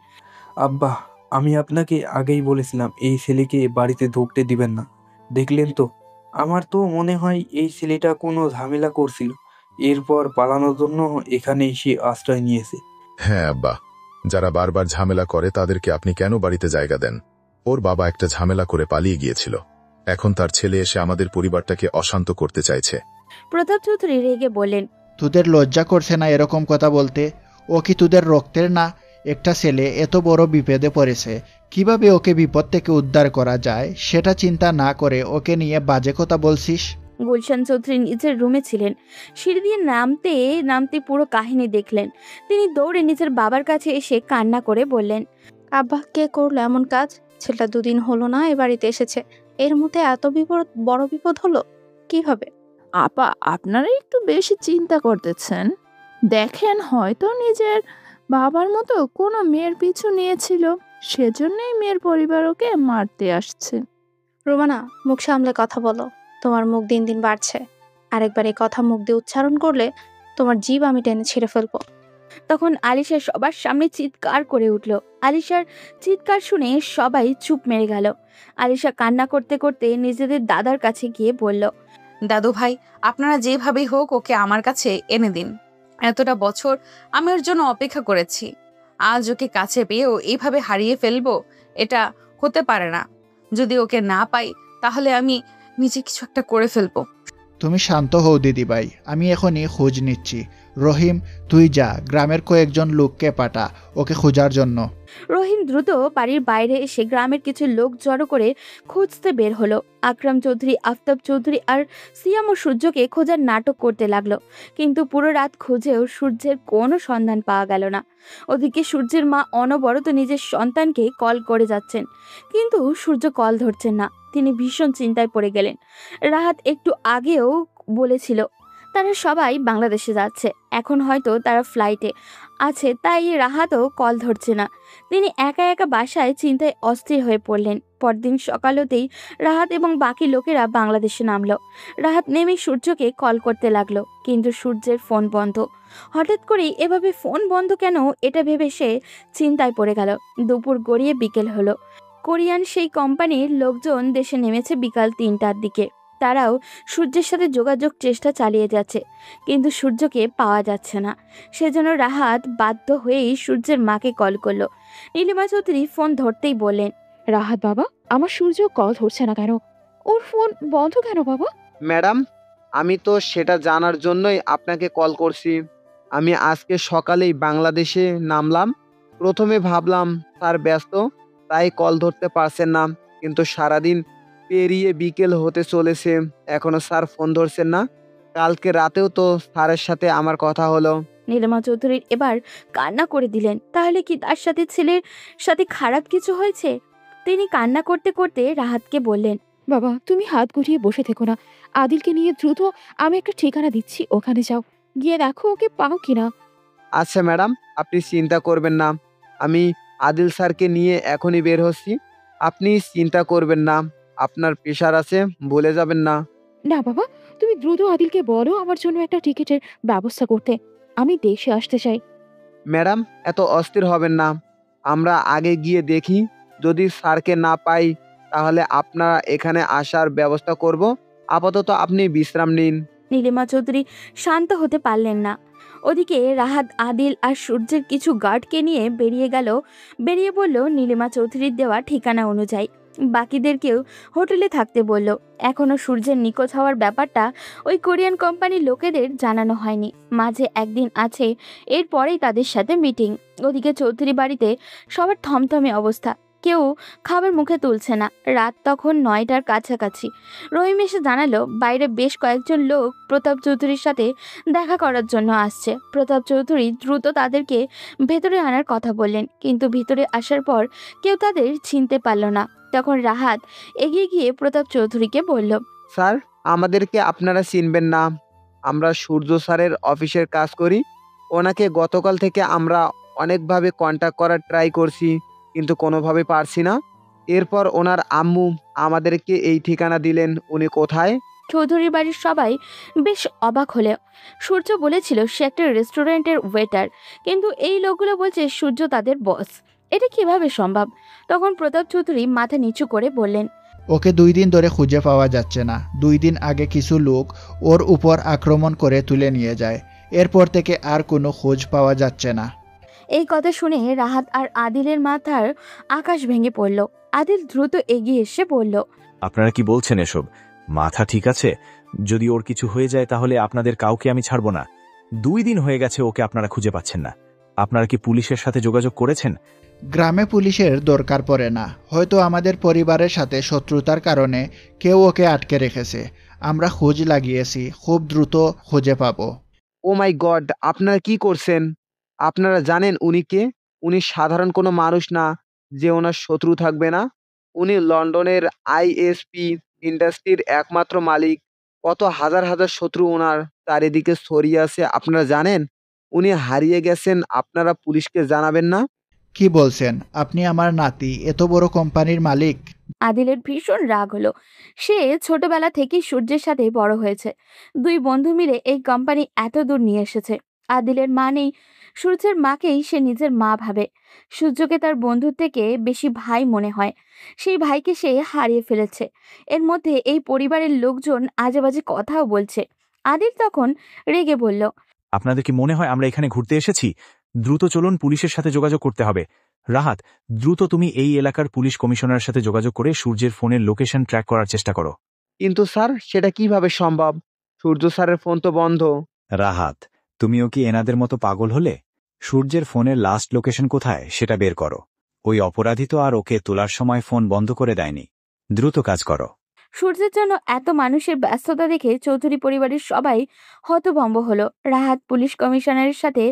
আব্বা, আমি আপনাকে আগেই বলেছিলাম এই ছেলেকে বাড়িতে ঢুকতে দিবেন না। দেখলেন তো, আমার তো মনে হয় এই ছেলেটা কোনো ঝামেলা করছিল, এরপর পালানোর জন্য এখানে এসে আশ্রয় নিয়েছে। হ্যাঁ আব্বা, যারা বারবার ঝামেলা করে তাদেরকে আপনি কেন বাড়িতে জায়গা দেন? ওর বাবা একটা ঝামেলা করে পালিয়ে গিয়েছিল, এখন তার ছেলে এসে আমাদের পরিবারটাকে অশান্ত করতে চাইছে। প্রতাপ চৌধুরী রেগে বললেন, তোদের লজ্জা করছে না এরকম কথা বলতে? ও কি তোদের রক্তের না? একটা ছেলে এত বড় বিপদে পড়েছে, কিভাবে ওকে বিপদ থেকে উদ্ধার করা যায় সেটা চিন্তা না করে ওকে নিয়ে বাজে কথা বলছিস? গুলশান চৌধুরী নিজের রুমে ছিলেন। সিঁড়ি দিয়ে নামতে নামতে পুরো কাহিনী দেখলেন। তিনি দৌড়ে নিজের বাবার কাছে এসে কান্না করে বললেন, আব্বা, কে করলো এমন কাজ? ছেলেটা 2 দিন হলো না এ বাড়িতে এসেছে, এর মধ্যে এত বিপদ, বড় বিপদ হলো কিভাবে? আপা, আপনারা একটু বেশি চিন্তা করতেছেন। দেখেন, হয়তো নিজের বাবার মতো কোনো মেয়ের পিছু নিয়েছিল, সেজন্যই মেয়ের পরিবার ওকে মারতে আসছে। রোমানা, মুখ সামলে কথা বলো, তোমার মুখ দিন দিন বাড়ছে। আরেকবার এই কথা মুখ দিয়ে উচ্চারণ করলে তোমার জিভ আমি টেনে ছিঁড়ে ফেলবো। তখন আলিশা সবার সামনে চিৎকার করে উঠল। আলিশার চিৎকার শুনে সবাই চুপ মেরে গেল। আলিশা কান্না করতে করতে নিজেদের দাদার কাছে গিয়ে বলল, দাদু ভাই, আপনারা যেভাবেই হোক ওকে আমার কাছে এনে দিন। এতটা বছর আমি ওর জন্য অপেক্ষা করেছি, আজ ওকে কাছে পেয়েও এইভাবে হারিয়ে ফেলবো, এটা হতে পারে না। যদি ওকে না পাই তাহলে আমি নিজে কিছু একটা করে ফেলবো। তুমি শান্ত হও দিদিভাই, আমি এখনই খোঁজ নিচ্ছি। রহিম, তুই যা, গ্রামের কয়েকজন লোককে পাঠা ওকে খোঁজার জন্য। রহিম দ্রুত বাড়ির বাইরে এসে গ্রামের কিছু লোক জড়ো করে খুঁজতে বের হলো। আকরাম চৌধুরী, আফতাব চৌধুরী আর সিয়াম ও সূর্যকে খোঁজার নাটক করতে লাগলো, কিন্তু পুরো রাত খুঁজেও সূর্যের কোনো সন্ধান পাওয়া গেল না। ওদিকে সূর্যের মা অনবরত নিজের সন্তানকে কল করে যাচ্ছেন, কিন্তু সূর্য কল ধরছেন না। তিনি ভীষণ চিন্তায় পড়ে গেলেন। রাহাত একটু আগেও বলেছিল তারা সবাই বাংলাদেশে যাচ্ছে। এখন হয়তো তারা ফ্লাইটে আছে, তাই রাহাতও কল ধরছে না। তিনি একা একা বাসায় চিন্তায় অস্থির হয়ে পড়লেন। পরদিন সকাল হতেই রাহাত এবং বাকি লোকেরা বাংলাদেশে নামলো। রাহাত নেমে সূর্যকে কল করতে লাগলো, কিন্তু সূর্যের ফোন বন্ধ। হঠাৎ করেই এভাবে ফোন বন্ধ কেন, এটা ভেবে সে চিন্তায় পড়ে গেল। দুপুর গড়িয়ে বিকেল হলো। কোরিয়ান সেই কোম্পানির লোকজন দেশে নেমেছে বিকাল 3টার দিকে। তারাও সূর্যের সাথে যোগাযোগ চেষ্টা চালিয়ে যাচ্ছে, কিন্তু সূর্যকে পাওয়া যাচ্ছে না। সেজন্য রাহাত বাধ্য হয়েই সূর্যের মাকে কল করলো। নীলিমা চৌধুরী ফোন ধরতেই বললেন, রাহাত বাবা, আমার সূর্য কল ধরছে না কেন? ওর ফোন বন্ধ কেন বাবা? ম্যাডাম, আমি তো সেটা জানার জন্যই আপনাকে কল করছি। আমি আজকে সকালেই বাংলাদেশে নামলাম। প্রথমে ভাবলাম স্যার ব্যস্ত, তাই কল ধরতে পারছেন না, কিন্তু সারাদিন পেরিয়ে বিকেল হতে চলেছে, এখনো স্যার ফোন ধরছেন না। কালকে রাতেও তো স্যারের সাথে আমার কথা হলো। নীলিমা চৌধুরীর এবার কান্না করে দিলেন। তাহলে কি তার সাথে ছেলের সাথে খারাপ কিছু হয়েছে? তিনি কান্না করতে করতে রাহাতকে বললেন, বাবা, তুমি হাত গুটিয়ে বসে থেকো না। আদিলকে নিয়ে দ্রুত আমি একটা ঠিকানা দিচ্ছি, ওখানে যাও, গিয়ে দেখো ওকে পাও কিনা। আচ্ছা ম্যাডাম, আপনি চিন্তা করবেন না, আমি আদিল স্যারকে নিয়ে এখনই বের হচ্ছি। আপনি চিন্তা করবেন না, আপনার প্রেশার আছে, ভুলে যাবেন না। না বাবা, তুমি দ্রুত আদিলকে বলো আমার জন্য একটা টিকিটের ব্যবস্থা করতে। আমি দেশে আসতে চাই। ম্যাডাম, এত অস্থির হবেন না, আমরা আগে গিয়ে দেখি। যদি স্যারকে না পাই তাহলে আপনারা এখানে আসার ব্যবস্থা করব। আপাতত আপনি বিশ্রাম নিন। নীলিমা চৌধুরী শান্ত হতে পারলেন না। ওদিকে রাহাত আদিল আর সূর্যের কিছু গার্ডকে নিয়ে বেরিয়ে বলল নীলিমা চৌধুরীর দেওয়া ঠিকানা অনুযায়ী। বাকিদেরকেও হোটেলে থাকতে বলল। এখনো সূর্যের নিখোঁজ হওয়ার ব্যাপারটা ওই কোরিয়ান কোম্পানির লোকেদের জানানো হয়নি। মাঝে একদিন আছে, এরপরেই তাদের সাথে মিটিং। ওদিকে চৌধুরী বাড়িতে সবার থমথমে অবস্থা, কেউ খাবার মুখে তুলছে না। রাত তখন 9টার কাছাকাছি। রহিম এসে জানালো বাইরে বেশ কয়েকজন লোক প্রতাপ চৌধুরীর সাথে দেখা করার জন্য আসছে। প্রতাপ চৌধুরী দ্রুত তাদেরকে ভেতরে আনার কথা বললেন, কিন্তু ভিতরে আসার পর কেউ তাদের চিনতে পারল না। তখন রাহাত এগিয়ে গিয়ে প্রতাপ চৌধুরীকে বলল, স্যার, আমাদেরকে আপনারা চিনবেন না, আমরা সূর্য স্যারের অফিসের কাজ করি। ওনাকে গতকাল থেকে আমরা অনেকভাবে কন্ট্যাক্ট করার ট্রাই করছি, কিন্তু কোনোভাবে পারছি না। এরপর ওনার আম্মু আমাদেরকে এই ঠিকানা দিলেন। উনি কোথায়? চৌধুরীর বাড়ির সবাই বেশ অবাক হলে সূর্য বলেছিল সে একটা রেস্টুরেন্টের ওয়েটার, কিন্তু এই লোকগুলো বলছে সূর্য তাদের বস। এটা কিভাবে সম্ভব? তখন প্রতাপ চৌধুরী মাথা নিচু করে বললেন, ওকে 2 দিন ধরে খুঁজে পাওয়া যাচ্ছে না। 2 দিন আগে কিছু লোক ওর উপর আক্রমণ করে তুলে নিয়ে যায়। এরপর থেকে আর কোনো খোঁজ পাওয়া যাচ্ছে না। এই কথা শুনে রাহাত আর আদিলের মাথার আকাশ ভেঙে পড়ল। আদিল দ্রুত এগিয়ে এসে বলল, আপনারা কি বলছেন এসব? মাথা ঠিক আছে? যদি ওর কিছু হয়ে যায় তাহলে আপনাদের কাউকে আমি ছাড়ব না। 2 দিন হয়ে গেছে ওকে আপনারা খুঁজে পাচ্ছেন না। আপনারা কি পুলিশের সাথে যোগাযোগ করেছেন? গ্রামে পুলিশের দরকার পড়ে না, হয়তো আমাদের পরিবারের সাথে শত্রুতার কারণে কেউ ওকে আটকে রেখেছে। আমরা খোঁজ লাগিয়েছি, খুব দ্রুত খুঁজে পাবো। ও মাই গড, আপনারা কি করছেন? আপনারা জানেন উনি কে? উনি সাধারণ কোনো মানুষ না যে ওনার শত্রু থাকবে না। উনি লন্ডনের আইএসপি ইন্ডাস্ট্রির একমাত্র মালিক। কত হাজার হাজার শত্রু ওনার চারিদিকে ছড়িয়ে আছে, আপনারা জানেন? উনি হারিয়ে গেছেন, আপনারা পুলিশকে জানাবেন না? কি বলছেন? আপনি আমার নাতি, এত বড় কোম্পানির মালিক? আদিলের ভীষণ রাগ হলো। সে ছোটবেলা থেকেই সূর্যের সাথে বড় হয়েছে। 2 বন্ধু মিলে এই কোম্পানি এত দূর নিয়ে এসেছে। আদিলের মা নেই, সূর্যের মাকেই সে নিজের মা ভাবে। সূর্যকে তার বন্ধুর থেকে বেশি ভাই মনে হয়। সেই ভাইকে সে হারিয়ে ফেলেছে। এর মধ্যে এই পরিবারের লোকজন আজেবাজে কথাও বলছে। আদিল তখন রেগে বলল, আপনাদের কি মনে হয় আমরা এখানে ঘুরতে এসেছি? দ্রুত চলুন, পুলিশের সাথে যোগাযোগ করতে হবে। রাহাত, দ্রুত তুমি এই এলাকার পুলিশ কমিশনারের সাথে যোগাযোগ করে সূর্যের ফোনের লোকেশন ট্র্যাক করার চেষ্টা করো। কিন্তু স্যার, সেটা কিভাবে সম্ভব? সূর্য স্যারের ফোন তো বন্ধ। রাহাত, তুমিও কি এনাদের মতো পাগল হলে? সূর্যের ফোনের লাস্ট লোকেশন কোথায় সেটা বের করো। ওই অপরাধী তো আর ওকে তোলার সময় ফোন বন্ধ করে দেয়নি। দ্রুত কাজ করো। সূর্যের জন্য এত মানুষের ব্যস্ততা দেখে চৌধুরী পরিবারের সবাই হতভম্ব হলো। রাহাত পুলিশ কমিশনারের সাথে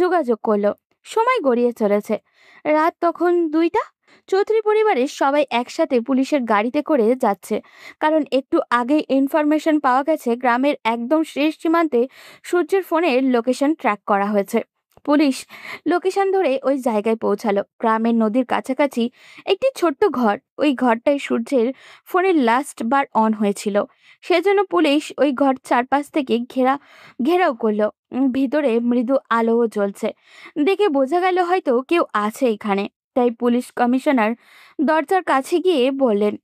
যোগাযোগ করলো। সময় গড়িয়ে চলেছে। রাত তখন 2টা। চৌধুরী পরিবারের সবাই একসাথে পুলিশের গাড়িতে করে যাচ্ছে, কারণ একটু আগে ইনফরমেশন পাওয়া গেছে গ্রামের একদম শেষ সীমান্তে সূর্যের ফোনের লোকেশন ট্র্যাক করা হয়েছে। পুলিশ লোকেশন ধরে ওই জায়গায় পৌঁছালো। গ্রামের নদীর কাছাকাছি একটি ছোট্ট ঘর, ওই ঘরটায় সূর্যের ফোনের লাস্ট বার অন হয়েছিল। সেজন্য পুলিশ ওই ঘর চারপাশ থেকে ঘেরাও করলো। ভিতরে মৃদু আলোও জ্বলছে, দেখে বোঝা গেল হয়তো কেউ আছে এখানে। তাই পুলিশ কমিশনার দরজার কাছে গিয়ে বললেন,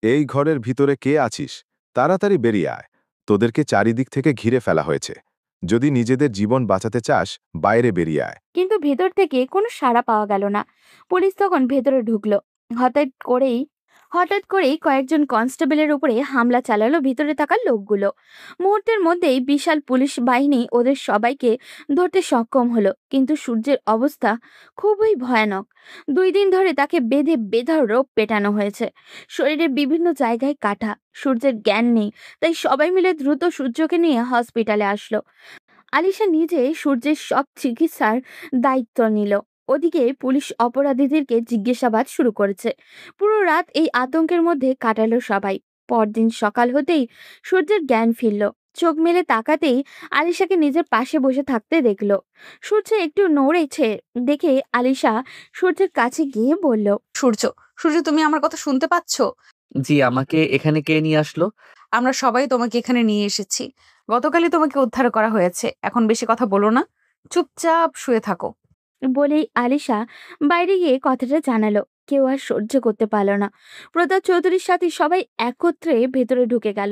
এই ঘরের ভিতরে কে আছিস? তাড়াতাড়ি বেরিয়ে আয়। তোদেরকে চারিদিক থেকে ঘিরে ফেলা হয়েছে। যদি নিজেদের জীবন বাঁচাতে চাস, বাইরে বেরিয়ে আয়। কিন্তু ভেতর থেকে কোনো সাড়া পাওয়া গেল না। পুলিশ তখন ভেতরে ঢুকলো। হঠাৎ করেই কয়েকজন কনস্টেবলের উপরে হামলা চালালো ভিতরে থাকা লোকগুলো। মুহূর্তের মধ্যেই বিশাল পুলিশ বাহিনী ওদের সবাইকে ধরতে সক্ষম হলো। কিন্তু সূর্যের অবস্থা খুবই ভয়ানক। 2 দিন ধরে তাকে বেঁধে বেধড়ক পেটানো হয়েছে। শরীরের বিভিন্ন জায়গায় কাটা। সূর্যের জ্ঞান নেই, তাই সবাই মিলে দ্রুত সূর্যকে নিয়ে হসপিটালে আসলো। আলিশা নিজে সূর্যের সব চিকিৎসার দায়িত্ব নিল। ওদিকে পুলিশ অপরাধীদেরকে জিজ্ঞাসাবাদ শুরু করেছে। পুরো রাত এই আতঙ্কের মধ্যে কাটালো সবাই। পরদিন সকাল হতেই সূর্যের জ্ঞান ফিরল। চোখ মেলে তাকাতেই আলিশাকে নিজের পাশে বসে থাকতে দেখলো। সূর্য একটু নড়েছে দেখে আলিশা সূর্যের কাছে গিয়ে বলল, সূর্য, সূর্য, তুমি আমার কথা শুনতে পাচ্ছ? জি, আমাকে এখানে কে নিয়ে আসলো? আমরা সবাই তোমাকে এখানে নিয়ে এসেছি। গতকালই তোমাকে উদ্ধার করা হয়েছে। এখন বেশি কথা বলো না, চুপচাপ শুয়ে থাকো। বলেই আলিশা বাইরে গিয়ে কথাটা জানালো। কেউ আর সহ্য করতে পারল না। প্রতাপ চৌধুরীর সাথে সবাই একত্রে ভেতরে ঢুকে গেল।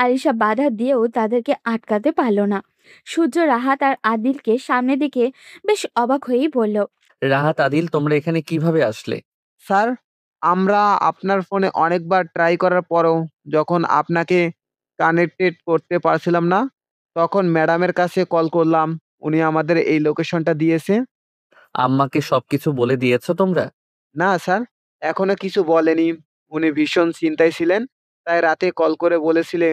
আলিশা বাধা দিয়েও তাদেরকে আটকাতে পারল না। সূর্য, রাহাত আর আদিলকে সামনে দিকে বেশ অবাক হয়েই বলল, রাহাত, আদিল, তোমরা এখানে কিভাবে আসলে? স্যার, আমরা আপনার ফোনে অনেকবার ট্রাই করার পরও যখন আপনাকে কানেক্টেড করতে পারছিলাম না, তখন ম্যাডামের কাছে কল করলাম। উনি আমাদের এই লোকেশনটা দিয়েছে। আম্মাকে সবকিছু বলে দিয়েছো তোমরা? না স্যার, এখনো কিছু বলেনি। উনি ভীষণ চিন্তায় ছিলেন, তাই রাতে কল করে বলেছিলে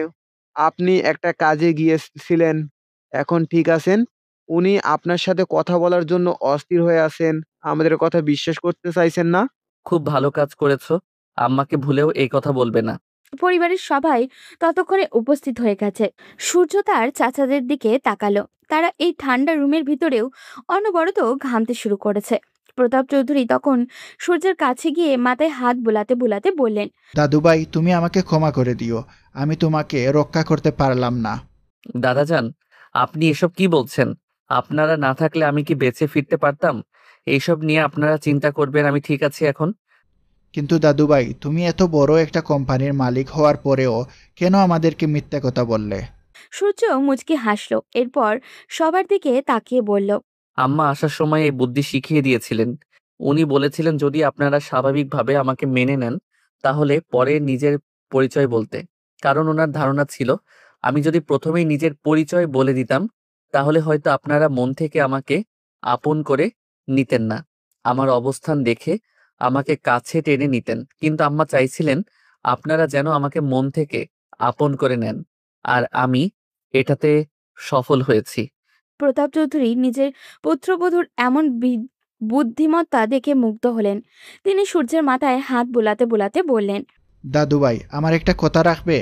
আপনি একটা কাজে গিয়েছিলেন। এখন ঠিক আছেন। উনি আপনার সাথে কথা বলার জন্য অস্থির হয়ে আছেন। আমাদের কথা বিশ্বাস করতে চাইছেন না। খুব ভালো কাজ করেছো। আম্মাকে ভুলেও এই কথা বলবে না। পরিবারের সবাই ততক্ষণে উপস্থিত হয়ে গেছে। সূর্য তার চাচাদের দিকে তাকালো। তারা এই ঠান্ডা রুমের ভিতরেও অনবরত ঘামতে শুরু করেছে। প্রতাপ চৌধুরী তখন সূর্যের কাছে গিয়ে মাথায় হাত বুলাতে বুলাতে বললেন, দাদুভাই, তুমি আমাকে ক্ষমা করে দিও। আমি তোমাকে রক্ষা করতে পারলাম না। দাদাজান, আপনি এসব কি বলছেন? আপনারা না থাকলে আমি কি বেঁচে ফিরতে পারতাম? এইসব নিয়ে আপনারা চিন্তা করবেন, আমি ঠিক আছি এখন। কিন্তু দাদুভাই, তুমি এত বড় একটা কোম্পানির মালিক হওয়ার পরেও কেন আমাদেরকে মিথ্যা কথা বললে? সূর্য মুচকি হাসলো। এরপর সবার দিকে তাকিয়ে বলল, আম্মা আসার সময় এই বুদ্ধি শিখিয়ে দিয়েছিলেন। উনি বলেছিলেন যদি আপনারা স্বাভাবিকভাবে আমাকে মেনে নেন তাহলে পরে নিজের পরিচয় বলতে। কারণ ওনার ধারণা ছিল আমি যদি প্রথমেই নিজের পরিচয় বলে দিতাম তাহলে হয়তো আপনারা মন থেকে আমাকে আপন করে নিতেন না। আমার অবস্থান দেখে আমাকে কাছে টেনে নিতেন। কিন্তু আম্মা চাইছিলেন আপনারা যেন আমাকে মন থেকে আপন করে নেন, আর আমি এটাতে সফল হয়েছি। প্রতাপ চৌধুরী নিজের পুত্রবধূর এমন বুদ্ধিমত্তা দেখে মুগ্ধ হলেন। তিনি সূর্যের মাথায় হাত বুলাতে বুলাতে বললেন, দাদুভাই, আমার একটা কথা রাখবে?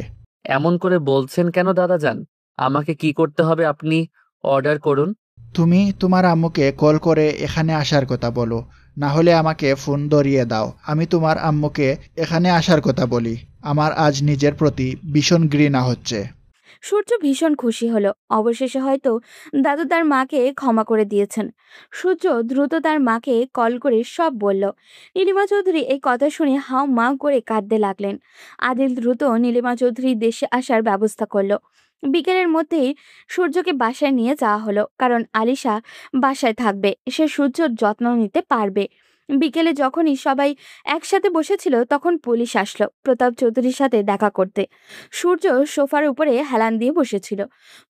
এমন করে বলছেন কেন দাদাজান? আমাকে কি করতে হবে আপনি অর্ডার করুন। তুমি তোমার আম্মুকে কল করে এখানে আসার কথা বলো, না হলে আমাকে ফোন ধরিয়ে দাও। আমি তোমার আম্মুকে এখানে আসার কথা বলি। আমার আজ নিজের প্রতি ভীষণ ঘৃণা হচ্ছে। সূর্য ভীষণ খুশি হলো। অবশেষে হয়তো দাদু তার মাকে ক্ষমা করে দিয়েছেন। সূর্য দ্রুত তার মাকে কল করে সব বলল। নীলিমা চৌধুরী এই কথা শুনে হাও মাও করে কাঁদতে লাগলেন। আদিল দ্রুত নীলিমা চৌধুরী দেশে আসার ব্যবস্থা করলো। বিকেলের মধ্যেই সূর্যকে বাসায় নিয়ে যাওয়া হলো, কারণ আলিশা বাসায় থাকবে, সে সূর্যর যত্ন নিতে পারবে। বিকেলে যখনই সবাই একসাথে বসেছিল তখন পুলিশ আসলো প্রতাপ চৌধুরীর সাথে দেখা করতে। সূর্য সোফার উপরে হেলান দিয়ে বসেছিল।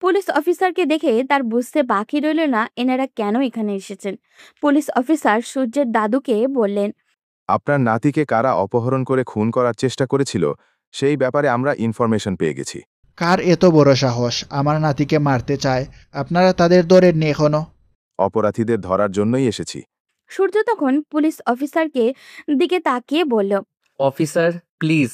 পুলিশ অফিসারকে দেখে তার বুঝতে বাকি রইল না এনারা কেন এখানে এসেছেন। পুলিশ অফিসার সূর্যের দাদুকে বললেন, আপনার নাতিকে কারা অপহরণ করে খুন করার চেষ্টা করেছিল সেই ব্যাপারে আমরা ইনফরমেশন পেয়ে গেছি। কার এত বড় সাহস আমার নাতিকে মারতে চায়? আপনারা তাদের ধরেননি এখনো? অপরাধীদের ধরার জন্যই এসেছি। সূর্য তখন পুলিশ অফিসারকে দিকে তাকিয়ে বলল, অফিসার প্লিজ,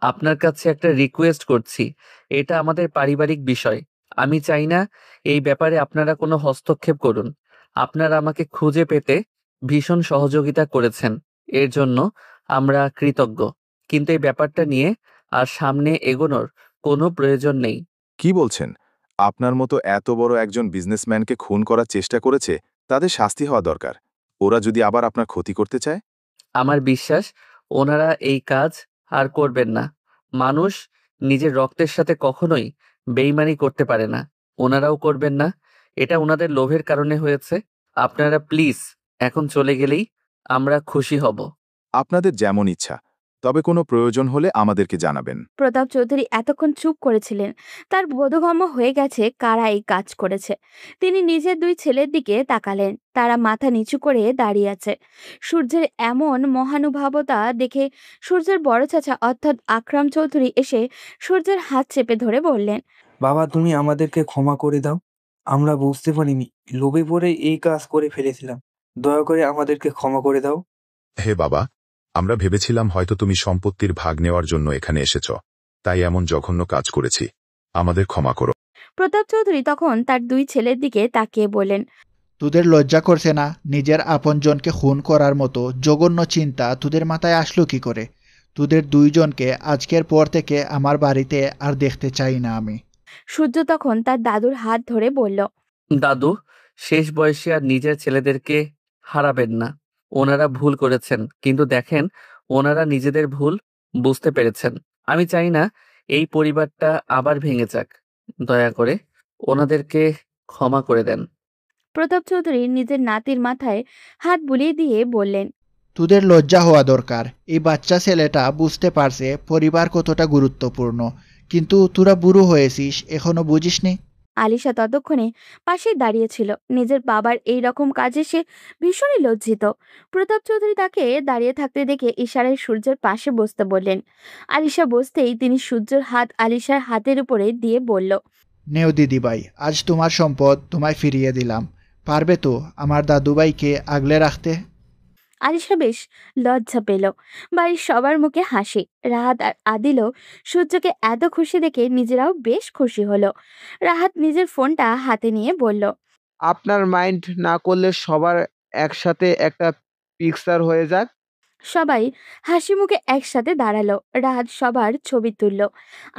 আপনার কাছে একটা রিকোয়েস্ট করছি। এটা আমাদের পারিবারিক বিষয়। আমি চাই না এই ব্যাপারে আপনারা কোনো হস্তক্ষেপ করুন। আপনারা আমাকে খুঁজে পেতে ভীষণ সহযোগিতা করেছেন, এর জন্য আমরা কৃতজ্ঞ। কিন্তু এই ব্যাপারটা নিয়ে আর সামনে এগোনোর কোনো প্রয়োজন নেই। কি বলছেন? আপনার মতো এত বড় একজন বিজনেসম্যানকে খুন করার চেষ্টা করেছে, তাদের শাস্তি হওয়া দরকার। ওরা যদি আবার আপনার ক্ষতি করতে চায়? আমার বিশ্বাস ওনারা এই কাজ আর করবেন না। মানুষ নিজের রক্তের সাথে কখনোই বেইমানি করতে পারে না, ওনারাও করবেন না। এটা ওনাদের লোভের কারণে হয়েছে। আপনারা প্লিজ এখন চলে গেলেই আমরা খুশি হব। আপনাদের যেমন ইচ্ছা, তবে কোনো প্রয়োজন হলে আমাদেরকে জানাবেন। প্রতাপ চৌধুরী এতক্ষণ চুপ করেছিলেন। তার বোধগম্য হয়ে গেছে কারা এই কাজ করেছে। তিনি নিজের দুই ছেলের দিকে তাকালেন। তারা মাথা নিচু করে দাঁড়িয়ে আছে। সূর্যের এমন মহানুভবতা দেখে সূর্যের বড় চাচা অর্থাৎ আকরাম চৌধুরী এসে সূর্যের হাত চেপে ধরে বললেন, বাবা, তুমি আমাদেরকে ক্ষমা করে দাও। আমরা বুঝতে পারিনি, লোভে পড়ে এই কাজ করে ফেলেছিলাম। দয়া করে আমাদেরকে ক্ষমা করে দাও। হে বাবা, আমরা ভেবেছিলাম হয়তো তুমি সম্পত্তির ভাগ নেওয়ার জন্য এখানে এসেছ, তাই এমন জঘন্য কাজ করেছি। আমাদের ক্ষমা করো। প্রতাপ চৌধুরী তখন তার দুই ছেলের দিকে তাকিয়ে বললেন, তোদের লজ্জা করছে না? নিজের আপনজনকে খুন করার মতো জঘন্য চিন্তা তোদের মাথায় আসলো কি করে? তোদের দুইজনকে আজকের পর থেকে আমার বাড়িতে আর দেখতে চাই না আমি। সূর্য তখন তার দাদুর হাত ধরে বলল, দাদু, শেষ বয়সে আর নিজের ছেলেদেরকে হারাবেন না। ওনারা ভুল করেছেন, কিন্তু দেখেন ওনারা নিজেদের ভুল বুঝতে পেরেছেন। আমি চাই না এই পরিবারটা আবার ভেঙে যাক। দয়া করে ওনাদেরকে ক্ষমা করে দেন। প্রতাপ চৌধুরী নিজের নাতির মাথায় হাত বুলিয়ে দিয়ে বললেন, তোদের লজ্জা হওয়া দরকার। এই বাচ্চা ছেলেটা বুঝতে পারছে পরিবার কতটা গুরুত্বপূর্ণ, কিন্তু তোরা বুড়ো হয়েছিস, এখনো বুঝিসনি? আলিশা ততক্ষণে পাশেই দাঁড়িয়েছিল। নিজের বাবার এই রকম কাজে সে ভীষণই লজ্জিত। প্রতাপ চৌধুরী তাকে দাঁড়িয়ে থাকতে দেখে ইশারায় সূর্যের পাশে বসতে বললেন। আলিশা বসতেই তিনি সূর্যের হাত আলিশার হাতের উপরে দিয়ে বলল, নেও দিদিভাই, আজ তোমার সম্পদ তোমায় ফিরিয়ে দিলাম। পারবে তো আমার দাদুভাইকে আগলে রাখতে? আলিশা বেশ লজ্জা পেল। বাড়ির সবার মুখে হাসি। রাহাত আর আদিলও সূর্যকে এত খুশি দেখে নিজেরাও বেশ খুশি হলো। রাহাত নিজের ফোনটা হাতে নিয়ে বলল, আপনার মাইন্ড না করলে সবার একসাথে একটা পিকচার হয়ে যাক। সবাই হাসি মুখে একসাথে দাঁড়ালো। রাহাত সবার ছবি তুলল।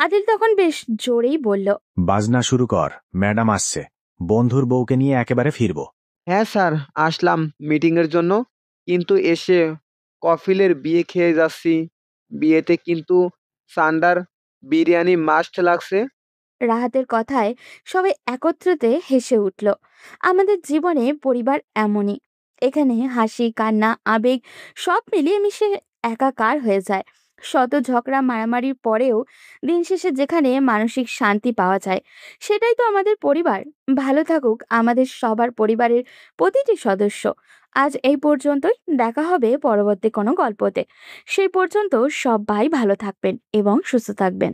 আদিল তখন বেশ জোরেই বলল, বাজনা শুরু কর, ম্যাডাম আসছে। বন্ধুর বউকে নিয়ে একেবারে ফিরবো। হ্যাঁ স্যার, আসলাম মিটিংয়ের জন্য, কিন্তু এসে কফিলের বিয়ে খেয়ে যাচ্ছি। বিয়েতে কিন্তু সান্ডার বিরিয়ানি মাস্ট লাগছে। রাহাতের কথায় সবাই একত্রিত হেসে উঠল। আমাদের জীবনে পরিবার এমনই। এখানে হাসি, কান্না, আবেগ সব মিলিয়ে মিশে একাকার হয়ে যায়। শত ঝগড়া মারামারির পরেও দিন শেষে যেখানে মানসিক শান্তি পাওয়া যায়, সেটাই তো আমাদের পরিবার। ভালো থাকুক আমাদের সবার পরিবারের প্রতিটি সদস্য। আজ এই পর্যন্তই। দেখা হবে পরবর্তী কোনো গল্পতে। সেই পর্যন্ত সবাই ভালো থাকবেন এবং সুস্থ থাকবেন।